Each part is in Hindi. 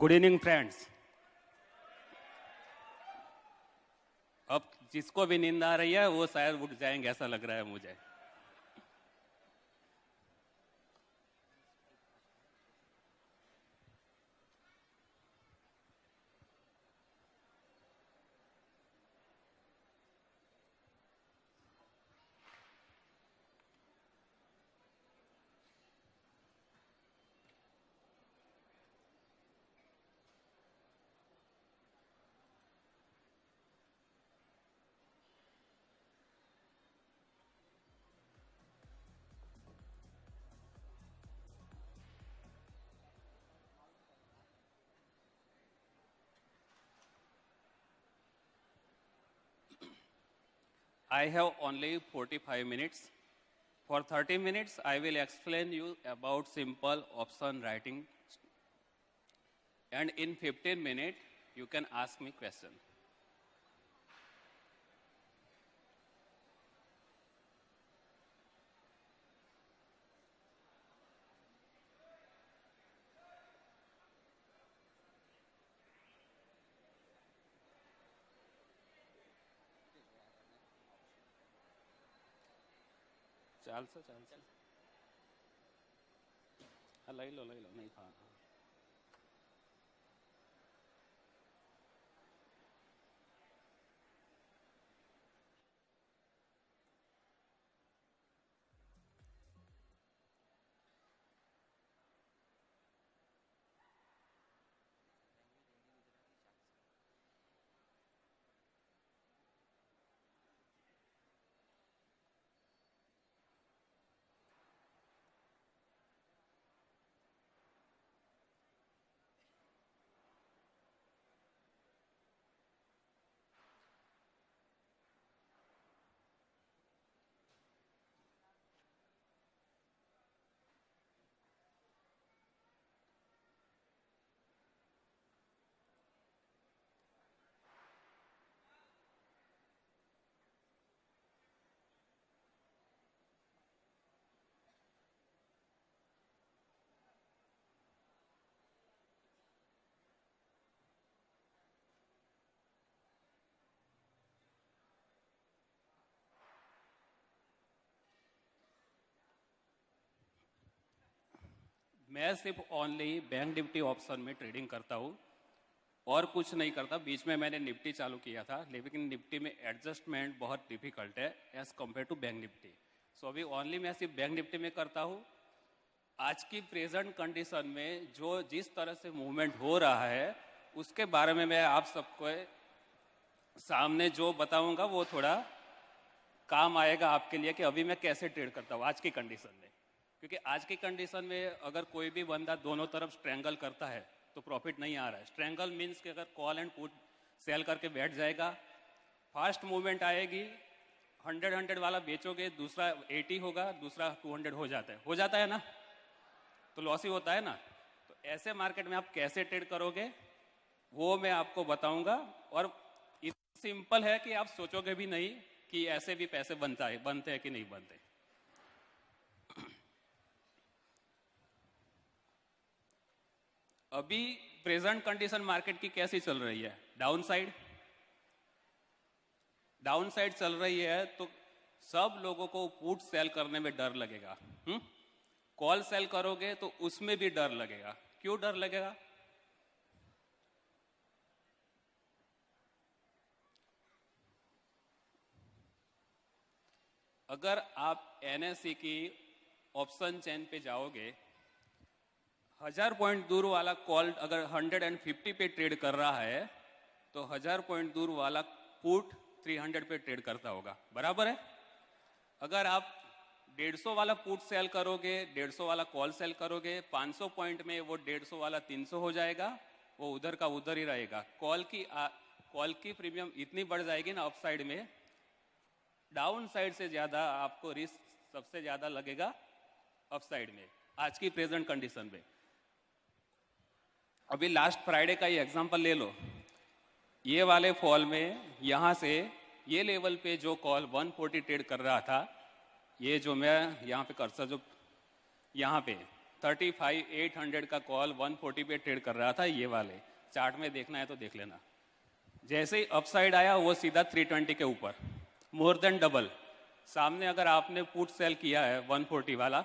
Good evening friends. अब जिसको भी नींद आ रही है वो शायद उठ जाएंगे, ऐसा लग रहा है मुझे। I have only 45 minutes. For 30 minutes, I will explain you about simple option writing. And in 15 minutes, you can ask me question. ચાલશે ચાલશે હા લઈ લો નહીં હા मैं सिर्फ ओनली बैंक निफ्टी ऑप्शन में ट्रेडिंग करता हूँ और कुछ नहीं करता। बीच में मैंने निफ्टी चालू किया था, लेकिन निफ्टी में एडजस्टमेंट बहुत डिफिकल्ट है as compare to Bank Nifty. So अभी ओनली मैं सिर्फ बैंक निफ्टी में करता हूँ। आज की प्रेजेंट कंडीशन में जो जिस तरह से मूवमेंट हो रहा है उसके बारे में मैं आप सबको सामने जो बताऊंगा वो थोड़ा काम आएगा आपके लिए कि अभी मैं कैसे ट्रेड करता हूँ आज की कंडीशन में। क्योंकि आज की कंडीशन में अगर कोई भी बंदा दोनों तरफ स्ट्रेंगल करता है तो प्रॉफिट नहीं आ रहा है। स्ट्रेंगल मीन्स कि अगर कॉल एंड पुट सेल करके बैठ जाएगा, फास्ट मूवमेंट आएगी, 100 वाला बेचोगे, दूसरा 80 होगा, दूसरा 200 हो जाता है ना, तो लॉस ही होता है ना। तो ऐसे मार्केट में आप कैसे ट्रेड करोगे वो मैं आपको बताऊंगा। और इतना सिंपल है कि आप सोचोगे भी नहीं कि ऐसे भी पैसे बनते हैं कि नहीं बनते। अभी प्रेजेंट कंडीशन मार्केट की कैसी चल रही है? डाउन साइड चल रही है, तो सब लोगों को पुट सेल करने में डर लगेगा। कॉल सेल करोगे तो उसमें भी डर लगेगा। क्यों डर लगेगा? अगर आप एनएससी की ऑप्शन चेन पे जाओगे, 1000 पॉइंट दूर वाला कॉल अगर 150 पे ट्रेड कर रहा है तो 1000 पॉइंट दूर वाला पुट 300 पे ट्रेड करता होगा, बराबर है। अगर आप 150 वाला पुट सेल करोगे, 150 वाला कॉल सेल करोगे, 500 पॉइंट में वो 150 वाला 300 हो जाएगा, वो उधर का उधर ही रहेगा। कॉल की प्रीमियम इतनी बढ़ जाएगी ना अपसाइड में, डाउन साइड से ज्यादा आपको रिस्क सबसे ज्यादा लगेगा अपसाइड में आज की प्रेजेंट कंडीशन में। अभी लास्ट फ्राइडे का ही एग्जांपल ले लो। ये वाले फॉल में यहाँ से ये लेवल पे जो कॉल 140 ट्रेड कर रहा था, ये जो मैं यहाँ पे कर्सर जो यहाँ पे 35 800 का कॉल 140 पे ट्रेड कर रहा था, ये वाले चार्ट में देखना है तो देख लेना। जैसे ही अपसाइड आया वो सीधा 320 के ऊपर, मोर देन डबल। सामने अगर आपने पुट सेल किया है 140 वाला,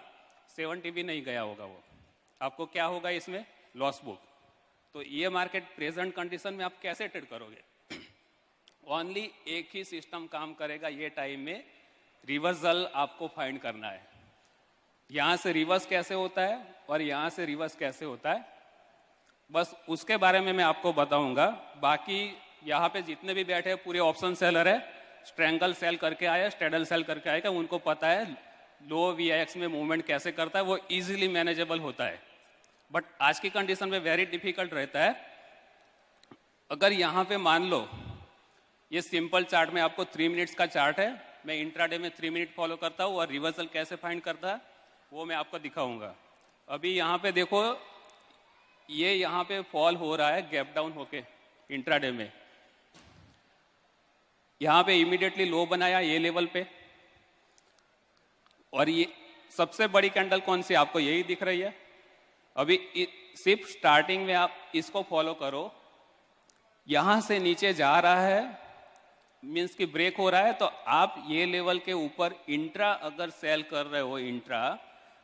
70 भी नहीं गया होगा वो, आपको क्या होगा इसमें, लॉस बुक। तो ये मार्केट प्रेजेंट कंडीशन में आप कैसे ट्रेड करोगे? ओनली एक ही सिस्टम काम करेगा ये टाइम में, रिवर्सल आपको फाइंड करना है। यहां से रिवर्स कैसे होता है और यहां से रिवर्स कैसे होता है, बस उसके बारे में मैं आपको बताऊंगा। बाकी यहाँ पे जितने भी बैठे पूरे ऑप्शन सेलर है, स्ट्रेंगल सेल करके आए, स्ट्रेडल सेल करके आएगा, उनको पता है लो वीआईएक्स में मूवमेंट कैसे करता है, वो इजीली मैनेजेबल होता है। बट आज की कंडीशन में वेरी डिफिकल्ट रहता है। अगर यहाँ पे मान लो ये सिंपल चार्ट में आपको 3 मिनट्स का चार्ट है, मैं इंट्राडे में 3 मिनट फॉलो करता हूँ और रिवर्सल कैसे फाइंड करता है वो मैं आपको दिखाऊंगा। अभी यहाँ पे देखो, ये यहाँ पे फॉल हो रहा है गैप डाउन होके इंट्राडे में, यहाँ पे इमीडिएटली लो बनाया ये लेवल पे, और ये सबसे बड़ी कैंडल कौन सी आपको यही दिख रही है। अभी सिर्फ स्टार्टिंग में आप इसको फॉलो करो, यहां से नीचे जा रहा है, मींस कि ब्रेक हो रहा है, तो आप ये लेवल के ऊपर इंट्रा अगर सेल कर रहे हो इंट्रा,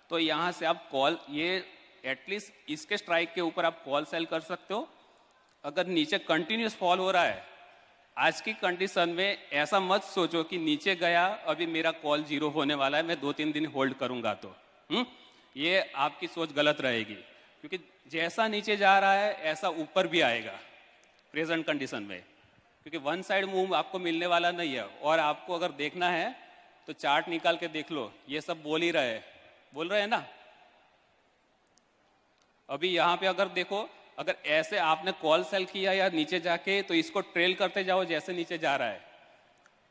तो यहां से आप कॉल, ये एटलीस्ट इसके स्ट्राइक के ऊपर आप कॉल सेल कर सकते हो। अगर नीचे कंटिन्यूस फॉल हो रहा है, आज की कंडीशन में ऐसा मत सोचो कि नीचे गया अभी मेरा कॉल जीरो होने वाला है, मैं 2-3 दिन होल्ड करूंगा तो ये आपकी सोच गलत रहेगी, क्योंकि जैसा नीचे जा रहा है ऐसा ऊपर भी आएगा प्रेजेंट कंडीशन में, क्योंकि वन साइड मूव आपको मिलने वाला नहीं है। और आपको अगर देखना है तो चार्ट निकाल के देख लो, ये सब बोल रहे हैं ना। अभी यहाँ पे अगर देखो, अगर ऐसे आपने कॉल सेल किया या नीचे जाके, तो इसको ट्रेल करते जाओ जैसे नीचे जा रहा है।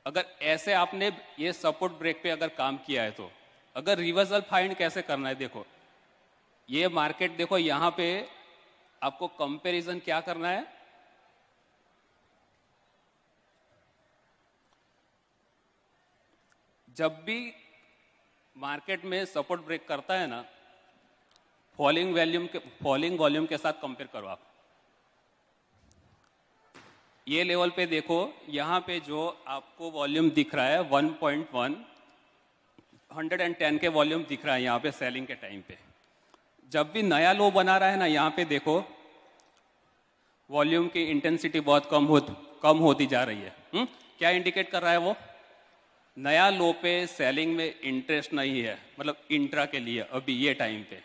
अगर ऐसे आपने ये सपोर्ट ब्रेक पे अगर काम किया है, तो अगर रिवर्सल फाइंड कैसे करना है, देखो ये मार्केट, देखो यहाँ पे आपको कंपैरिजन क्या करना है, जब भी मार्केट में सपोर्ट ब्रेक करता है ना, फॉलिंग वॉल्यूम के साथ कंपेयर करो आप। ये लेवल पे देखो, यहाँ पे जो आपको वॉल्यूम दिख रहा है 1.1 110 के वॉल्यूम दिख रहा है यहाँ पे सेलिंग के टाइम पे। जब भी नया लो बना रहा है ना, यहाँ पे देखो वॉल्यूम की इंटेंसिटी बहुत कम होती जा रही है। क्या इंडिकेट कर रहा है वो? नया लो पे सेलिंग में इंटरेस्ट नहीं है, मतलब इंट्रा के लिए अभी ये टाइम पे।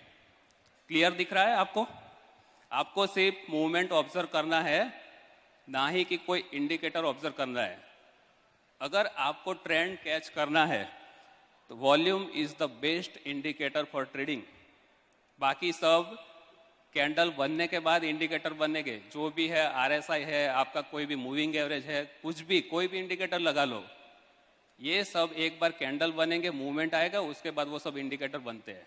क्लियर दिख रहा है आपको? आपको सिर्फ मूवमेंट ऑब्जर्व करना है, ना ही कि कोई इंडिकेटर ऑब्जर्व करना है। अगर आपको ट्रेंड कैच करना है तो volume is the best indicator for trading. बाकी सब कैंडल बनने के बाद इंडिकेटर बनेंगे, जो भी है आरएसआई है, आपका कोई भी मूविंग एवरेज है, कुछ भी कोई भी इंडिकेटर लगा लो, ये सब एक बार कैंडल बनेंगे, मूवमेंट आएगा, उसके बाद वो सब इंडिकेटर बनते हैं।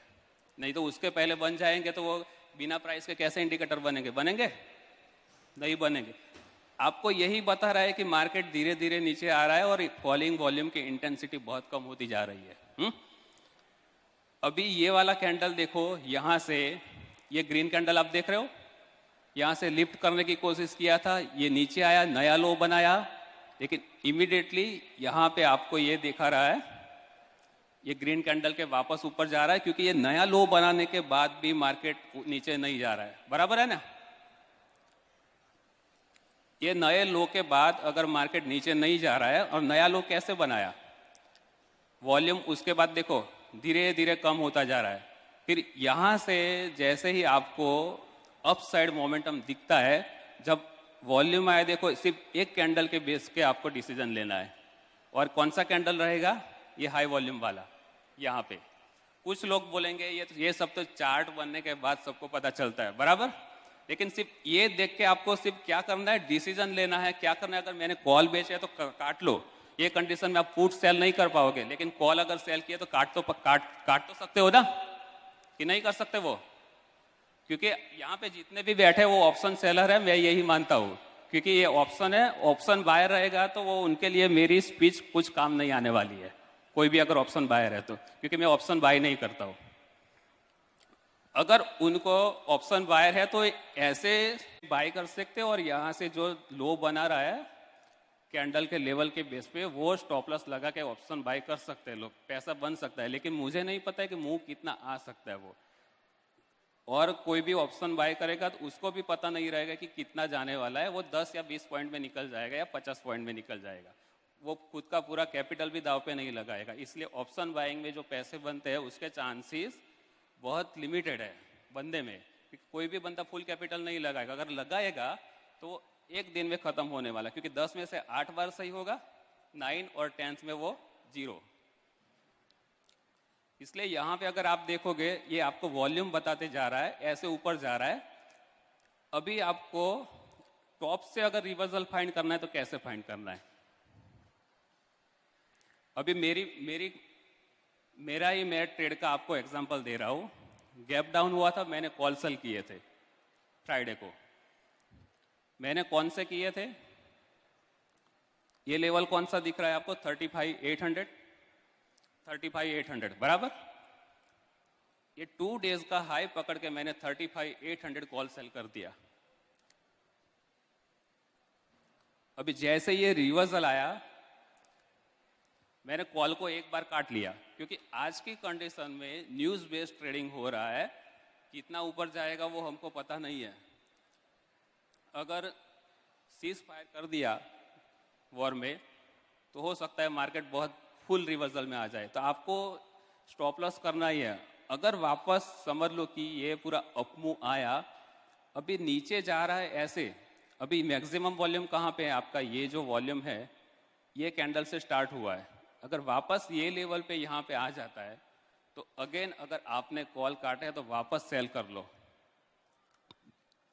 नहीं तो उसके पहले बन जाएंगे तो वो बिना प्राइस के कैसे इंडिकेटर बनेंगे? नहीं बनेंगे। आपको यही बता रहा है कि मार्केट धीरे धीरे नीचे आ रहा है और फॉलिंग वॉल्यूम की इंटेंसिटी बहुत कम होती जा रही है। अभी ये वाला कैंडल देखो, यहां से ये ग्रीन कैंडल आप देख रहे हो, यहां से लिफ्ट करने की कोशिश किया था, ये नीचे आया, नया लो बनाया, लेकिन इमीडिएटली यहां पे आपको ये दिखा रहा है, ये ग्रीन कैंडल के वापस ऊपर जा रहा है, क्योंकि ये नया लो बनाने के बाद भी मार्केट नीचे नहीं जा रहा है। बराबर है ना? ये नए लो के बाद अगर मार्केट नीचे नहीं जा रहा है, और नया लो कैसे बनाया, वॉल्यूम उसके बाद देखो धीरे धीरे कम होता जा रहा है। फिर यहां से जैसे ही आपको अप साइड मोमेंटम दिखता है, जब वॉल्यूम आए, देखो सिर्फ एक कैंडल के बेस के आपको डिसीजन लेना है, और कौन सा कैंडल रहेगा? ये हाई वॉल्यूम वाला। यहाँ पे कुछ लोग बोलेंगे ये सब तो चार्ट बनने के बाद सबको पता चलता है, बराबर, लेकिन सिर्फ ये देख के आपको सिर्फ क्या करना है, डिसीजन लेना है। क्या करना है? अगर मैंने कॉल बेचे है तो काट लो, ये कंडीशन में आप पुट सेल नहीं कर पाओगे, लेकिन कॉल अगर सेल किया तो काट तो सकते हो ना, कि नहीं कर सकते वो? क्योंकि यहाँ पे जितने भी बैठे वो ऑप्शन सेलर है, मैं यही मानता हूँ, क्योंकि ये ऑप्शन है, ऑप्शन बायर रहेगा तो वो उनके लिए मेरी स्पीच कुछ काम नहीं आने वाली है, कोई भी अगर ऑप्शन बायर है तो, क्योंकि मैं ऑप्शन बाय नहीं करता हूँ। अगर उनको ऑप्शन बायर है तो ऐसे बाय कर सकते हैं, और यहाँ से जो लो बना रहा है कैंडल के लेवल के बेस पे वो स्टॉप लॉस लगा के ऑप्शन बाय कर सकते हैं लोग, पैसा बन सकता है। लेकिन मुझे नहीं पता है कि मूव कितना आ सकता है वो, और कोई भी ऑप्शन बाय करेगा तो उसको भी पता नहीं रहेगा कि कितना जाने वाला है, वो 10 या 20 पॉइंट में निकल जाएगा या 50 पॉइंट में निकल जाएगा, वो खुद का पूरा कैपिटल भी दाव पे नहीं लगाएगा। इसलिए ऑप्शन बाइंग में जो पैसे बनते हैं उसके चांसेस बहुत लिमिटेड है बंदे में, कोई भी बंदा फुल कैपिटल नहीं लगाएगा, अगर लगाएगा तो एक दिन में खत्म होने वाला, क्योंकि 10 में से 8 बार सही होगा, 9 और 10 में वो 0। इसलिए यहाँ पे अगर आप देखोगे ये आपको वॉल्यूम बताते जा रहा है, ऐसे ऊपर जा रहा है। अभी आपको टॉप से अगर रिवर्सल फाइंड करना है तो कैसे फाइंड करना है? अभी मेरा ही मैं ट्रेड का आपको एग्जांपल दे रहा हूँ। गैप डाउन हुआ था, मैंने कॉल सेल किए थे फ्राइडे को। मैंने कौन से किए थे? ये लेवल कौन सा दिख रहा है आपको? 35,800 बराबर। ये 2 डेज का हाई पकड़ के मैंने 35,800 कॉल सेल कर दिया। अभी जैसे ये रिवर्सल आया मैंने कॉल को एक बार काट लिया, क्योंकि आज की कंडीशन में न्यूज बेस्ड ट्रेडिंग हो रहा है, कितना ऊपर जाएगा वो हमको पता नहीं है। अगर सीज फायर कर दिया वॉर में तो हो सकता है मार्केट बहुत फुल रिवर्सल में आ जाए, तो आपको स्टॉप लॉस करना ही है। अगर वापस समझ लो कि ये पूरा अपमूव आया, अभी नीचे जा रहा है ऐसे, अभी मैक्सिमम वॉल्यूम कहाँ पे है आपका? ये जो वॉल्यूम है ये कैंडल से स्टार्ट हुआ है। अगर वापस ये लेवल पे यहाँ पे आ जाता है तो अगेन अगर आपने कॉल काटा है तो वापस सेल कर लो।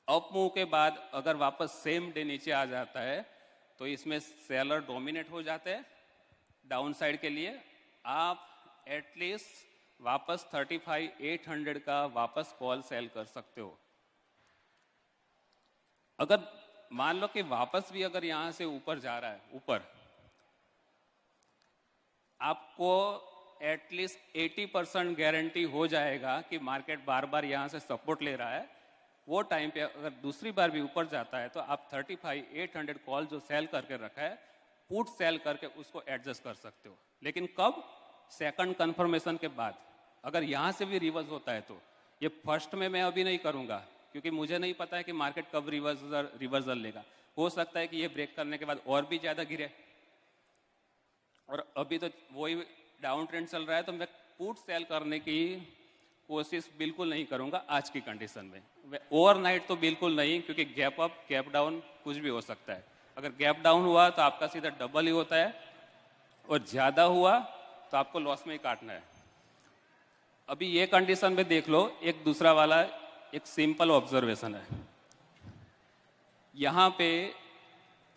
अप मूव के बाद अगर वापस सेम डे नीचे आ जाता है तो इसमें सेलर डोमिनेट हो जाते हैं डाउन साइड के लिए। आप एटलीस्ट वापस 35,800 का वापस कॉल सेल कर सकते हो। अगर मान लो कि वापस भी अगर यहां से ऊपर जा रहा है, ऊपर आपको एटलीस्ट 80% गारंटी हो जाएगा कि मार्केट बार बार यहां से सपोर्ट ले रहा है। वो टाइम पे अगर दूसरी बार भी ऊपर जाता है तो आप 35,800 कॉल जो सेल करके रखा है पुट सेल करके उसको एडजस्ट कर सकते हो। लेकिन कब? सेकंड कंफर्मेशन के बाद। अगर यहाँ से भी रिवर्स होता है तो ये फर्स्ट में मैं अभी नहीं करूँगा, क्योंकि मुझे नहीं पता है कि मार्केट कब रिवर्सल लेगा। हो सकता है कि ये ब्रेक करने के बाद और भी ज़्यादा गिरे, और अभी तो वही डाउन ट्रेंड चल रहा है, तो मैं पुट सेल करने की कोशिश बिल्कुल नहीं करूँगा आज की कंडीशन में। ओवरनाइट तो बिल्कुल नहीं, क्योंकि गैप अप गैप डाउन कुछ भी हो सकता है। अगर गैप डाउन हुआ तो आपका सीधा डबल ही होता है, और ज़्यादा हुआ तो आपको लॉस में ही काटना है। अभी ये कंडीशन में देख लो, एक दूसरा वाला एक सिंपल ऑब्जर्वेशन है। यहाँ पे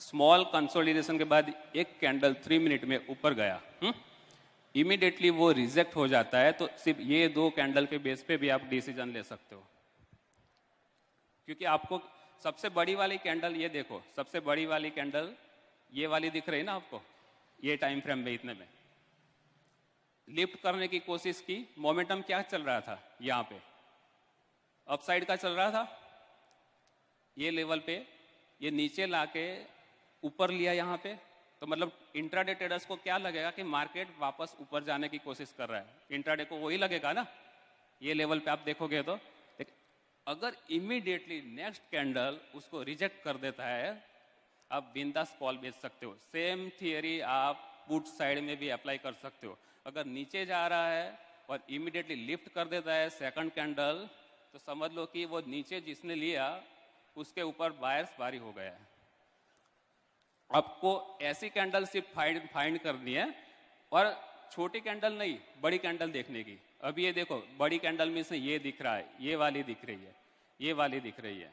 स्मॉल कंसोलिडेशन के बाद एक कैंडल 3 मिनट में ऊपर गया, इमीडिएटली वो रिजेक्ट हो जाता है, तो सिर्फ ये 2 कैंडल के बेस पे भी आप डिसीजन ले सकते हो। क्योंकि आपको सबसे बड़ी वाली कैंडल ये देखो, सबसे बड़ी वाली कैंडल ये वाली दिख रही है ना आपको, ये टाइम फ्रेम में इतने में लिफ्ट करने की कोशिश की। मोमेंटम क्या चल रहा था? यहाँ पे अपसाइड का चल रहा था। ये लेवल पे ये नीचे लाके ऊपर लिया यहाँ पे, तो मतलब इंट्राडे ट्रेडर्स को क्या लगेगा कि मार्केट वापस ऊपर जाने की कोशिश कर रहा है। इंट्राडे को वही लगेगा ना, ये लेवल पे आप देखोगे तो। अगर इमीडिएटली नेक्स्ट कैंडल उसको रिजेक्ट कर देता है, आप बिंदास कॉल बेच सकते हो। सेम थियरी आप पुट साइड में भी अप्लाई कर सकते हो। अगर नीचे जा रहा है और इमीडिएटली लिफ्ट कर देता है सेकंड कैंडल, तो समझ लो कि वो नीचे जिसने लिया उसके ऊपर बायर्स भारी हो गया है। आपको ऐसी कैंडल सिर्फ फाइंड करनी है, और छोटी कैंडल नहीं, बड़ी कैंडल देखने की। अभी ये देखो, बड़ी कैंडल में से ये दिख रहा है, ये वाली दिख रही है, ये वाली दिख रही है,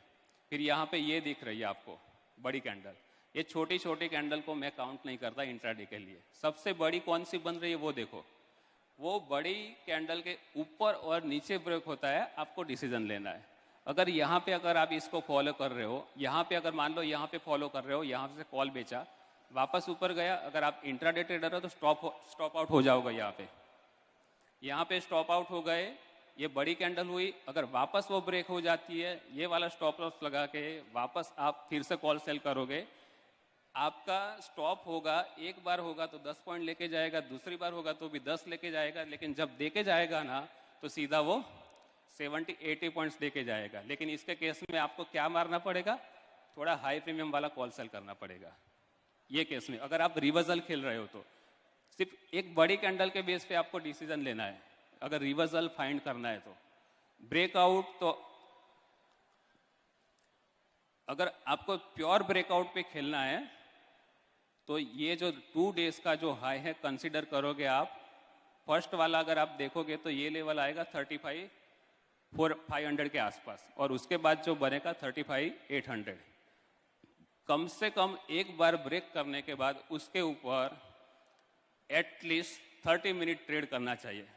फिर यहाँ पे ये दिख रही है आपको बड़ी कैंडल। ये छोटी छोटी कैंडल को मैं काउंट नहीं करता इंट्राडे के लिए। सबसे बड़ी कौन सी बन रही है वो देखो। वो बड़ी कैंडल के ऊपर और नीचे ब्रेक होता है, आपको डिसीजन लेना है। अगर यहाँ पे अगर आप इसको फॉलो कर रहे हो, यहाँ पे अगर मान लो यहाँ पे फॉलो कर रहे हो, यहाँ से कॉल बेचा, वापस ऊपर गया, अगर आप इंट्राडे ट्रेडर हो तो स्टॉप आउट हो जाओगे। यहाँ पे स्टॉप आउट हो गए ये बड़ी कैंडल हुई, अगर वापस वो ब्रेक हो जाती है, ये वाला स्टॉप लॉस लगा के वापस आप फिर से कॉल सेल करोगे, आपका स्टॉप होगा, एक बार होगा तो 10 पॉइंट लेके जाएगा, दूसरी बार होगा तो भी 10 लेके जाएगा, लेकिन जब देके जाएगा ना तो सीधा वो 70-80 पॉइंट्स देके जाएगा। लेकिन इसके केस में आपको क्या मारना पड़ेगा, थोड़ा हाई प्रीमियम वाला कॉल सेल करना पड़ेगा। ये केस में अगर आप रिवर्सल खेल रहे हो तो सिर्फ एक बड़ी कैंडल के बेस पे आपको डिसीजन लेना है। अगर रिवर्सल फाइंड करना है तो ब्रेकआउट, तो अगर आपको प्योर ब्रेकआउट पे खेलना है तो ये जो 2 डेज का जो हाई है कंसीडर करोगे आप। फर्स्ट वाला अगर आप देखोगे तो ये लेवल आएगा 35,500 के आसपास, और उसके बाद जो बनेगा 35,800। कम से कम एक बार ब्रेक करने के बाद उसके ऊपर एटलीस्ट 30 मिनट ट्रेड करना चाहिए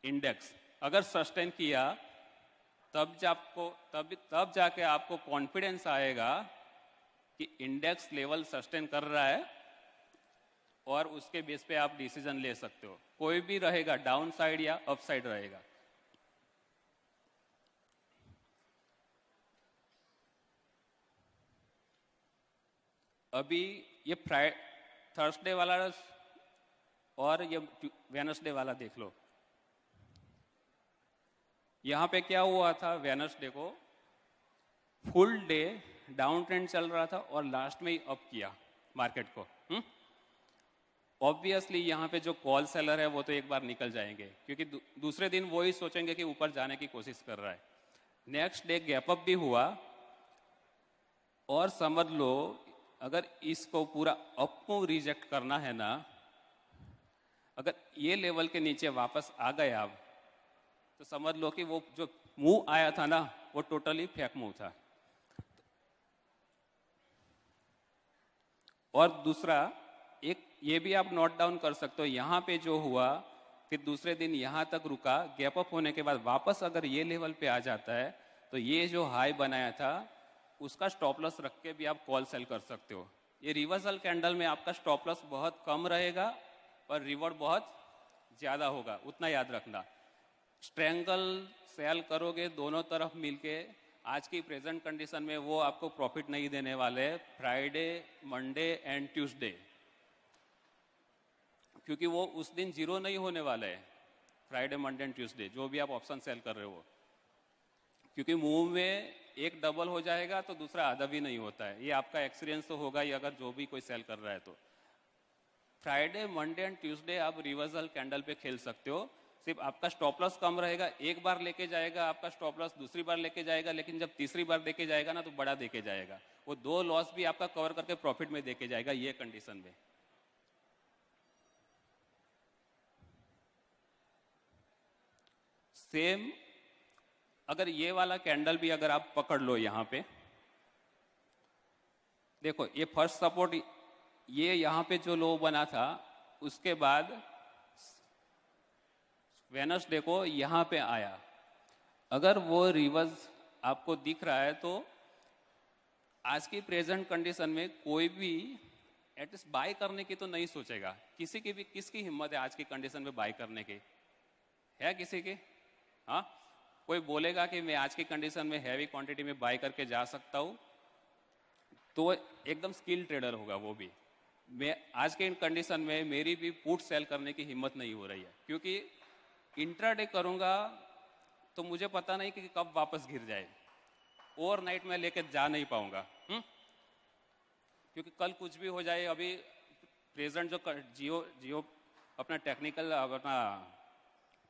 इंडेक्स। अगर सस्टेन किया तब जाके आपको कॉन्फिडेंस आएगा कि इंडेक्स लेवल सस्टेन कर रहा है, और उसके बेस पे आप डिसीजन ले सकते हो। कोई भी रहेगा, डाउन साइड या अप साइड रहेगा। अभी ये थर्सडे वाला और ये वेनसडे वाला देख लो। यहां पे क्या हुआ था, वेनसडे को फुल डे डाउन ट्रेंड चल रहा था और लास्ट में ही अप किया मार्केट को। ऑब्वियसली यहाँ पे जो कॉल सेलर है वो तो एक बार निकल जाएंगे, क्योंकि दूसरे दिन वो ही सोचेंगे कि ऊपर जाने की कोशिश कर रहा है। नेक्स्ट डे गैप अप भी हुआ, और समझ लो अगर इसको पूरा अप को रिजेक्ट करना है ना, अगर ये लेवल के नीचे वापस आ गए आप, तो समझ लो कि वो जो मूव आया था ना वो टोटली फेक मूव था। और दूसरा एक ये भी आप नोट डाउन कर सकते हो, यहाँ पे जो हुआ फिर दूसरे दिन यहाँ तक रुका, गैप अप होने के बाद वापस अगर ये लेवल पे आ जाता है तो ये जो हाई बनाया था उसका स्टॉप लॉस रख के भी आप कॉल सेल कर सकते हो। ये रिवर्सल कैंडल में आपका स्टॉप लॉस बहुत कम रहेगा और रिवॉर्ड बहुत ज़्यादा होगा, उतना याद रखना। स्ट्रेंगल सेल करोगे दोनों तरफ मिलके, आज की प्रेजेंट कंडीशन में वो आपको प्रॉफिट नहीं देने वाले फ्राइडे, मंडे एंड ट्यूसडे, क्योंकि वो उस दिन जीरो नहीं होने वाले हैं। फ्राइडे, मंडे एंड ट्यूसडे जो भी आप ऑप्शन सेल कर रहे हो, क्योंकि मूव में एक डबल हो जाएगा तो दूसरा आधा भी नहीं होता है। ये आपका एक्सपीरियंस तो होगा ही अगर जो भी कोई सेल कर रहा है तो। फ्राइडे, मंडे एंड ट्यूसडे आप रिवर्सल कैंडल पे खेल सकते हो। सिर्फ आपका स्टॉप लॉस कम रहेगा, एक बार लेके जाएगा आपका स्टॉप लॉस, दूसरी बार लेके जाएगा, लेकिन जब तीसरी बार देके जाएगा ना तो बड़ा देके जाएगा, वो 2 लॉस भी आपका कवर करके प्रॉफिट में देके जाएगा ये कंडीशन में। सेम अगर ये वाला कैंडल भी अगर आप पकड़ लो, यहां पे देखो ये फर्स्ट सपोर्ट, ये यहां पे जो लो बना था उसके बाद वेनसडे को यहां पे आया। अगर वो रिवर्स आपको दिख रहा है तो आज की प्रेजेंट कंडीशन में कोई भी एटलीस्ट बाय करने की तो नहीं सोचेगा। किसी की भी, किसकी हिम्मत है आज की कंडीशन में बाय करने की? है किसी की? हाँ, कोई बोलेगा कि मैं आज की कंडीशन में हैवी क्वांटिटी में बाय करके जा सकता हूं, तो एकदम स्किल ट्रेडर होगा वो भी। मैं आज के कंडीशन में मेरी भी पुट सेल करने की हिम्मत नहीं हो रही है, क्योंकि इंट्राडे करूंगा तो मुझे पता नहीं कि कब वापस गिर जाए, ओवरनाइट में लेके जा नहीं पाऊंगा। क्योंकि कल कुछ भी हो जाए। अभी प्रेजेंट जो जियो अपना टेक्निकल अपना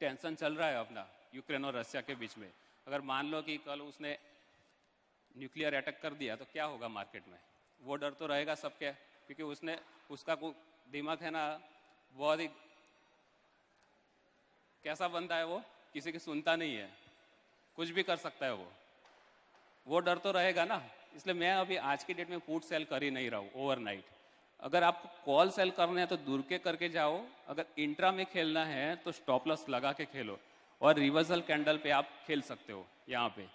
टेंशन चल रहा है अपना यूक्रेन और रशिया के बीच में, अगर मान लो कि कल उसने न्यूक्लियर अटैक कर दिया तो क्या होगा मार्केट में? वो डर तो रहेगा सबके, क्योंकि उसका दिमाग है ना बहुत ही कैसा बंदा है, वो किसी की सुनता नहीं है, कुछ भी कर सकता है वो डर तो रहेगा ना। इसलिए मैं अभी आज की डेट में पुट सेल कर ही नहीं रहा हूँ ओवरनाइट। अगर आपको कॉल सेल करने हैं तो दूर के करके जाओ, अगर इंट्रा में खेलना है तो स्टॉप लॉस लगा के खेलो, और रिवर्सल कैंडल पे आप खेल सकते हो यहाँ पे।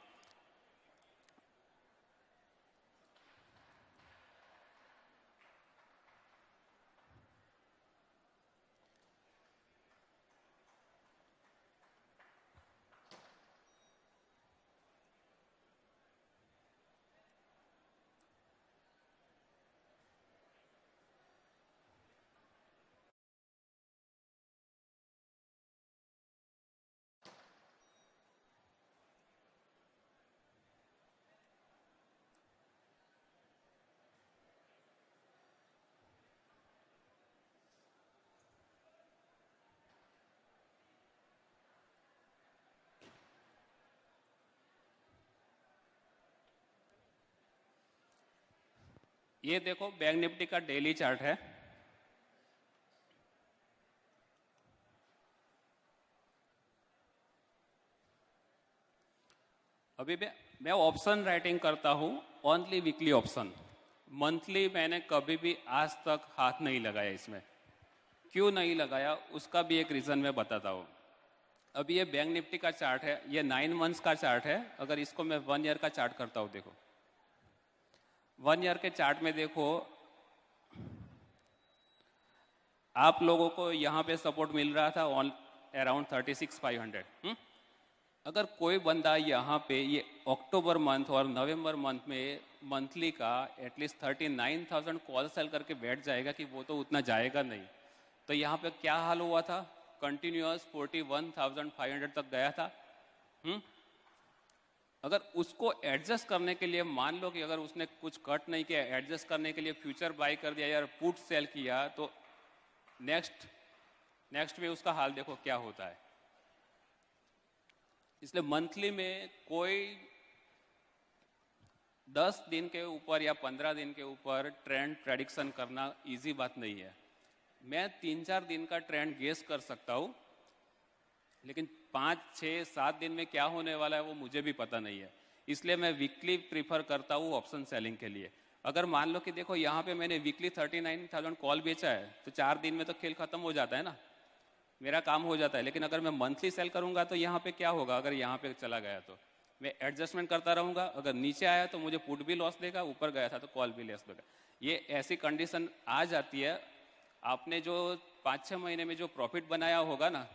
ये देखो बैंक निफ्टी का डेली चार्ट है। अभी मैं ऑप्शन राइटिंग करता हूं, ओनली वीकली ऑप्शन। मंथली मैंने कभी भी आज तक हाथ नहीं लगाया इसमें। क्यों नहीं लगाया उसका भी एक रीज़न मैं बताता हूँ। अभी ये बैंक निफ्टी का चार्ट है, ये 9 मंथ्स का चार्ट है। अगर इसको मैं 1 ईयर का चार्ट करता हूँ, देखो 1 ईयर के चार्ट में देखो, आप लोगों को यहाँ पे सपोर्ट मिल रहा था अराउंड 36,500। अगर कोई बंदा यहाँ पे ये अक्टूबर मंथ और नवंबर मंथ में मंथली का एटलीस्ट 39,000 कॉल सेल करके बैठ जाएगा कि वो तो उतना जाएगा नहीं, तो यहाँ पे क्या हाल हुआ था, कंटिन्यूअस 41,500 तक गया था। अगर उसको एडजस्ट करने के लिए, मान लो कि अगर उसने कुछ कट नहीं किया, एडजस्ट करने के लिए फ्यूचर बाय कर दिया या पुट सेल किया, तो नेक्स्ट में उसका हाल देखो क्या होता है। इसलिए मंथली में कोई 10 दिन के ऊपर या 15 दिन के ऊपर ट्रेंड प्रेडिक्शन करना इजी बात नहीं है। मैं 3-4 दिन का ट्रेंड गेस कर सकता हूँ, लेकिन 5-6-7 दिन में क्या होने वाला है वो मुझे भी पता नहीं है। इसलिए मैं वीकली प्रीफर करता हूँ ऑप्शन सेलिंग के लिए। अगर मान लो कि देखो यहाँ पे मैंने वीकली 39,000 कॉल बेचा है, तो 4 दिन में तो खेल खत्म हो जाता है ना, मेरा काम हो जाता है। लेकिन अगर मैं मंथली सेल करूंगा तो यहाँ पे क्या होगा, अगर यहाँ पे चला गया तो मैं एडजस्टमेंट करता रहूंगा। अगर नीचे आया तो मुझे पुट भी लॉस देगा, ऊपर गया था तो कॉल भी लॉस देगा। ये ऐसी कंडीशन आ जाती है। आपने जो 5-6 महीने में जो प्रॉफिट बनाया होगा ना,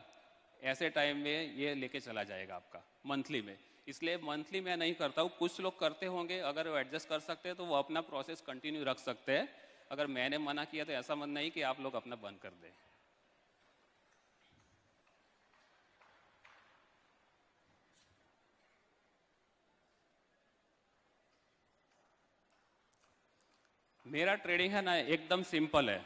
ऐसे टाइम में ये लेके चला जाएगा आपका मंथली में। इसलिए मंथली मैं नहीं करता हूँ। कुछ लोग करते होंगे, अगर वो एडजस्ट कर सकते हैं तो वो अपना प्रोसेस कंटिन्यू रख सकते हैं। अगर मैंने मना किया तो ऐसा मन नहीं कि आप लोग अपना बंद कर दें। मेरा ट्रेडिंग है ना एकदम सिंपल है।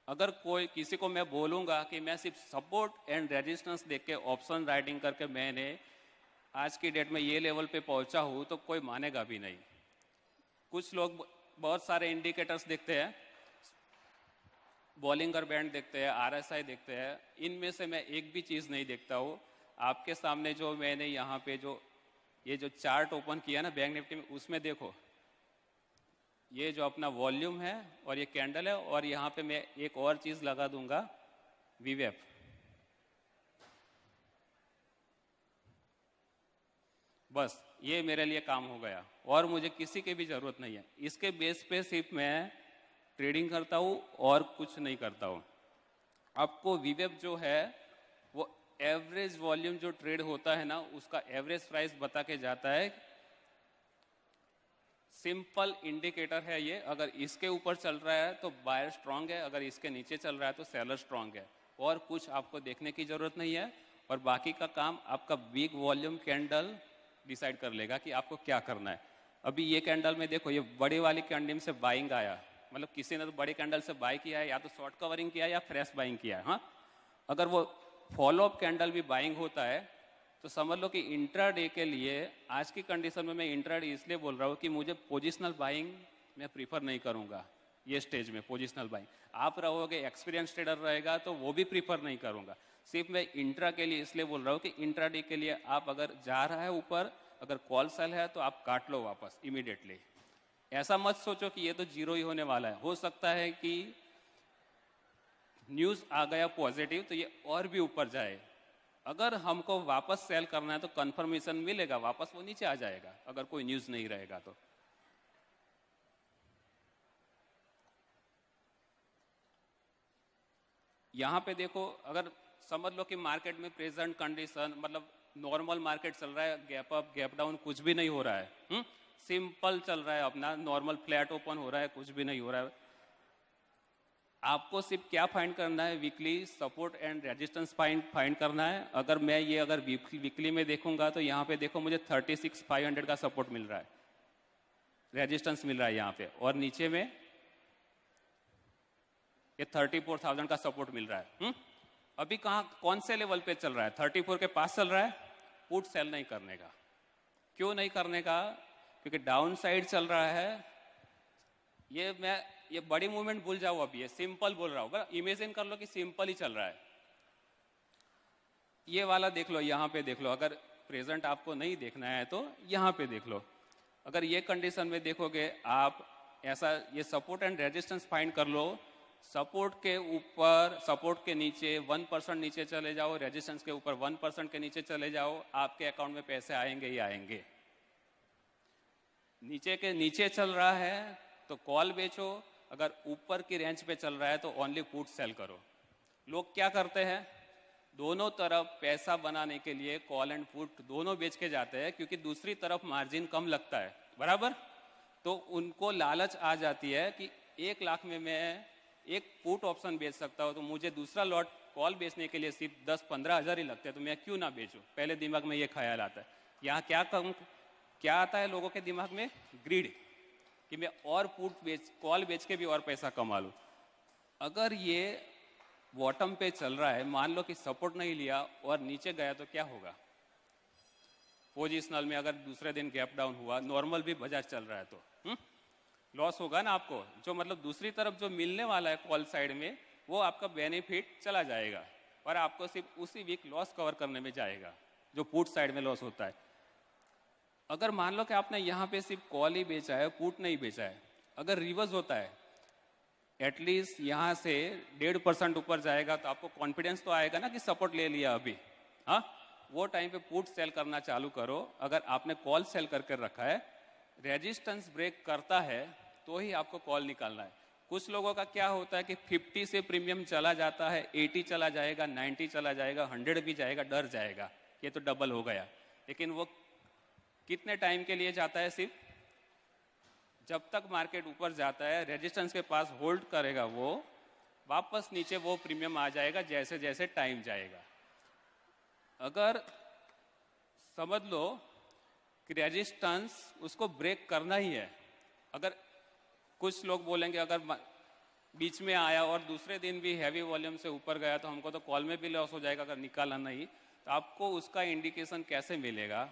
अगर कोई किसी को मैं बोलूंगा कि मैं सिर्फ सपोर्ट एंड रेजिस्टेंस देख के ऑप्शन राइटिंग करके मैंने आज की डेट में ये लेवल पे पहुंचा हूं, तो कोई मानेगा भी नहीं। कुछ लोग बहुत सारे इंडिकेटर्स देखते हैं, बॉलिंगर बैंड देखते हैं, RSI देखते हैं। इनमें से मैं एक भी चीज़ नहीं देखता हूँ। आपके सामने जो मैंने यहाँ पे ये जो चार्ट ओपन किया ना बैंक निफ्टी में, उसमें देखो ये जो अपना वॉल्यूम है और ये कैंडल है, और यहाँ पे मैं एक और चीज लगा दूंगा, VWAP। बस ये मेरे लिए काम हो गया और मुझे किसी की भी जरूरत नहीं है। इसके बेस पे सिर्फ मैं ट्रेडिंग करता हूँ और कुछ नहीं करता हूँ। आपको VWAP जो है वो एवरेज वॉल्यूम जो ट्रेड होता है ना, उसका एवरेज प्राइस बता के जाता है। सिंपल इंडिकेटर है ये। अगर इसके ऊपर चल रहा है तो बायर स्ट्रांग है, अगर इसके नीचे चल रहा है तो सेलर स्ट्रांग है। और कुछ आपको देखने की जरूरत नहीं है, और बाकी का काम आपका बिग वॉल्यूम कैंडल डिसाइड कर लेगा कि आपको क्या करना है। अभी ये कैंडल में देखो, ये बड़ी वाली कैंडल से बाइंग आया, मतलब किसी ने तो बड़ी कैंडल से बाई किया है, या तो शॉर्ट कवरिंग किया है या फ्रेश बाइंग किया है। हाँ, अगर वो फॉलोअप कैंडल भी बाइंग होता है तो समझ लो कि इंट्राडे के लिए आज की कंडीशन में, मैं इंट्राडे इसलिए बोल रहा हूँ कि मुझे पोजिशनल बाइंग मैं प्रीफर नहीं करूँगा ये स्टेज में। पोजिशनल बाइंग आप रहोगे, एक्सपीरियंस ट्रेडर रहेगा तो वो भी प्रीफर नहीं करूँगा। सिर्फ मैं इंट्रा के लिए इसलिए बोल रहा हूँ कि इंट्राडे के लिए आप अगर जा रहा है ऊपर, अगर कॉल सेल है तो आप काट लो वापस इमीडिएटली। ऐसा मत सोचो कि ये तो जीरो ही होने वाला है। हो सकता है कि न्यूज़ आ गया पॉजिटिव तो ये और भी ऊपर जाए। अगर हमको वापस सेल करना है तो कंफर्मेशन मिलेगा, वापस वो नीचे आ जाएगा अगर कोई न्यूज़ नहीं रहेगा तो। यहाँ पे देखो, अगर समझ लो कि मार्केट में प्रेजेंट कंडीशन मतलब नॉर्मल मार्केट चल रहा है, गैप अप गैप डाउन कुछ भी नहीं हो रहा है, सिंपल चल रहा है अपना, नॉर्मल फ्लैट ओपन हो रहा है, कुछ भी नहीं हो रहा है। आपको सिर्फ क्या फाइंड करना है, weekly support and resistance find करना है। अगर मैं ये अगर वीकली में देखूंगा तो यहाँ पे देखो मुझे 36,500 का सपोर्ट मिल रहा है, रेजिस्टेंस मिल रहा है यहाँ पे, और नीचे में ये 34,000 का सपोर्ट मिल रहा है। अभी कौन से लेवल पे चल रहा है, 34 के पास चल रहा है। पुट सेल नहीं करने का। क्यों नहीं करने का? क्योंकि डाउन साइड चल रहा है, ये बड़ी मूवमेंट भूल जाओ, अभी ये सिंपल बोल रहा हूँ, इमेजिन कर लो कि सिंपल ही चल रहा है। ये वाला देख लो, यहाँ पे देख लो, अगर प्रेजेंट आपको नहीं देखना है तो यहाँ पे देख लो। अगर ये कंडीशन में देखोगे आप, ऐसा ये सपोर्ट एंड रेजिस्टेंस फाइंड कर लो, सपोर्ट के ऊपर, सपोर्ट के नीचे 1% नीचे चले जाओ, रेजिस्टेंस के ऊपर 1% के नीचे चले जाओ, आपके अकाउंट में पैसे आएंगे ही आएंगे। नीचे के नीचे चल रहा है तो कॉल बेचो, अगर ऊपर की रेंज पे चल रहा है तो ओनली पुट सेल करो। लोग क्या करते हैं, दोनों तरफ पैसा बनाने के लिए कॉल एंड पुट दोनों बेच के जाते हैं, क्योंकि दूसरी तरफ मार्जिन कम लगता है, बराबर। तो उनको लालच आ जाती है कि 1 लाख में मैं एक पुट ऑप्शन बेच सकता हूँ, तो मुझे दूसरा लॉट कॉल बेचने के लिए सिर्फ 10-15 हज़ार ही लगते हैं, तो मैं क्यों ना बेचूं। पहले दिमाग में ये ख्याल आता है। यहाँ क्या आता है लोगों के दिमाग में, ग्रीड, कि मैं और कॉल बेच के भी और पैसा कमा लूँ। अगर ये बॉटम पे चल रहा है, मान लो कि सपोर्ट नहीं लिया और नीचे गया तो क्या होगा, पोजिशनल में अगर दूसरे दिन गैप डाउन हुआ, नॉर्मल भी बजाज चल रहा है तो लॉस होगा ना आपको। जो मतलब दूसरी तरफ जो मिलने वाला है कॉल साइड में, वो आपका बेनिफिट चला जाएगा और आपको सिर्फ उसी वीक लॉस कवर करने में जाएगा जो पुट साइड में लॉस होता है। अगर मान लो कि आपने यहाँ पे सिर्फ कॉल ही बेचा है, पुट नहीं बेचा है, अगर रिवर्स होता है, एटलीस्ट यहाँ से 1.5% ऊपर जाएगा तो आपको कॉन्फिडेंस तो आएगा ना कि सपोर्ट ले लिया अभी। हाँ, वो टाइम पे पुट सेल करना चालू करो। अगर आपने कॉल सेल करके रखा है, रेजिस्टेंस ब्रेक करता है तो ही आपको कॉल निकालना है। कुछ लोगों का क्या होता है कि 50 से प्रीमियम चला जाता है, 80 चला जाएगा, 90 चला जाएगा, 100 भी जाएगा, डर जाएगा ये तो डबल हो गया। लेकिन वो कितने टाइम के लिए जाता है, सिर्फ जब तक मार्केट ऊपर जाता है, रेजिस्टेंस के पास होल्ड करेगा, वो वापस नीचे वो प्रीमियम आ जाएगा जैसे जैसे टाइम जाएगा। अगर समझ लो कि रेजिस्टेंस उसको ब्रेक करना ही है, अगर कुछ लोग बोलेंगे अगर बीच में आया और दूसरे दिन भी हैवी वॉल्यूम से ऊपर गया तो हमको तो कॉल में भी लॉस हो जाएगा अगर निकाला नहीं, तो आपको उसका इंडिकेशन कैसे मिलेगा।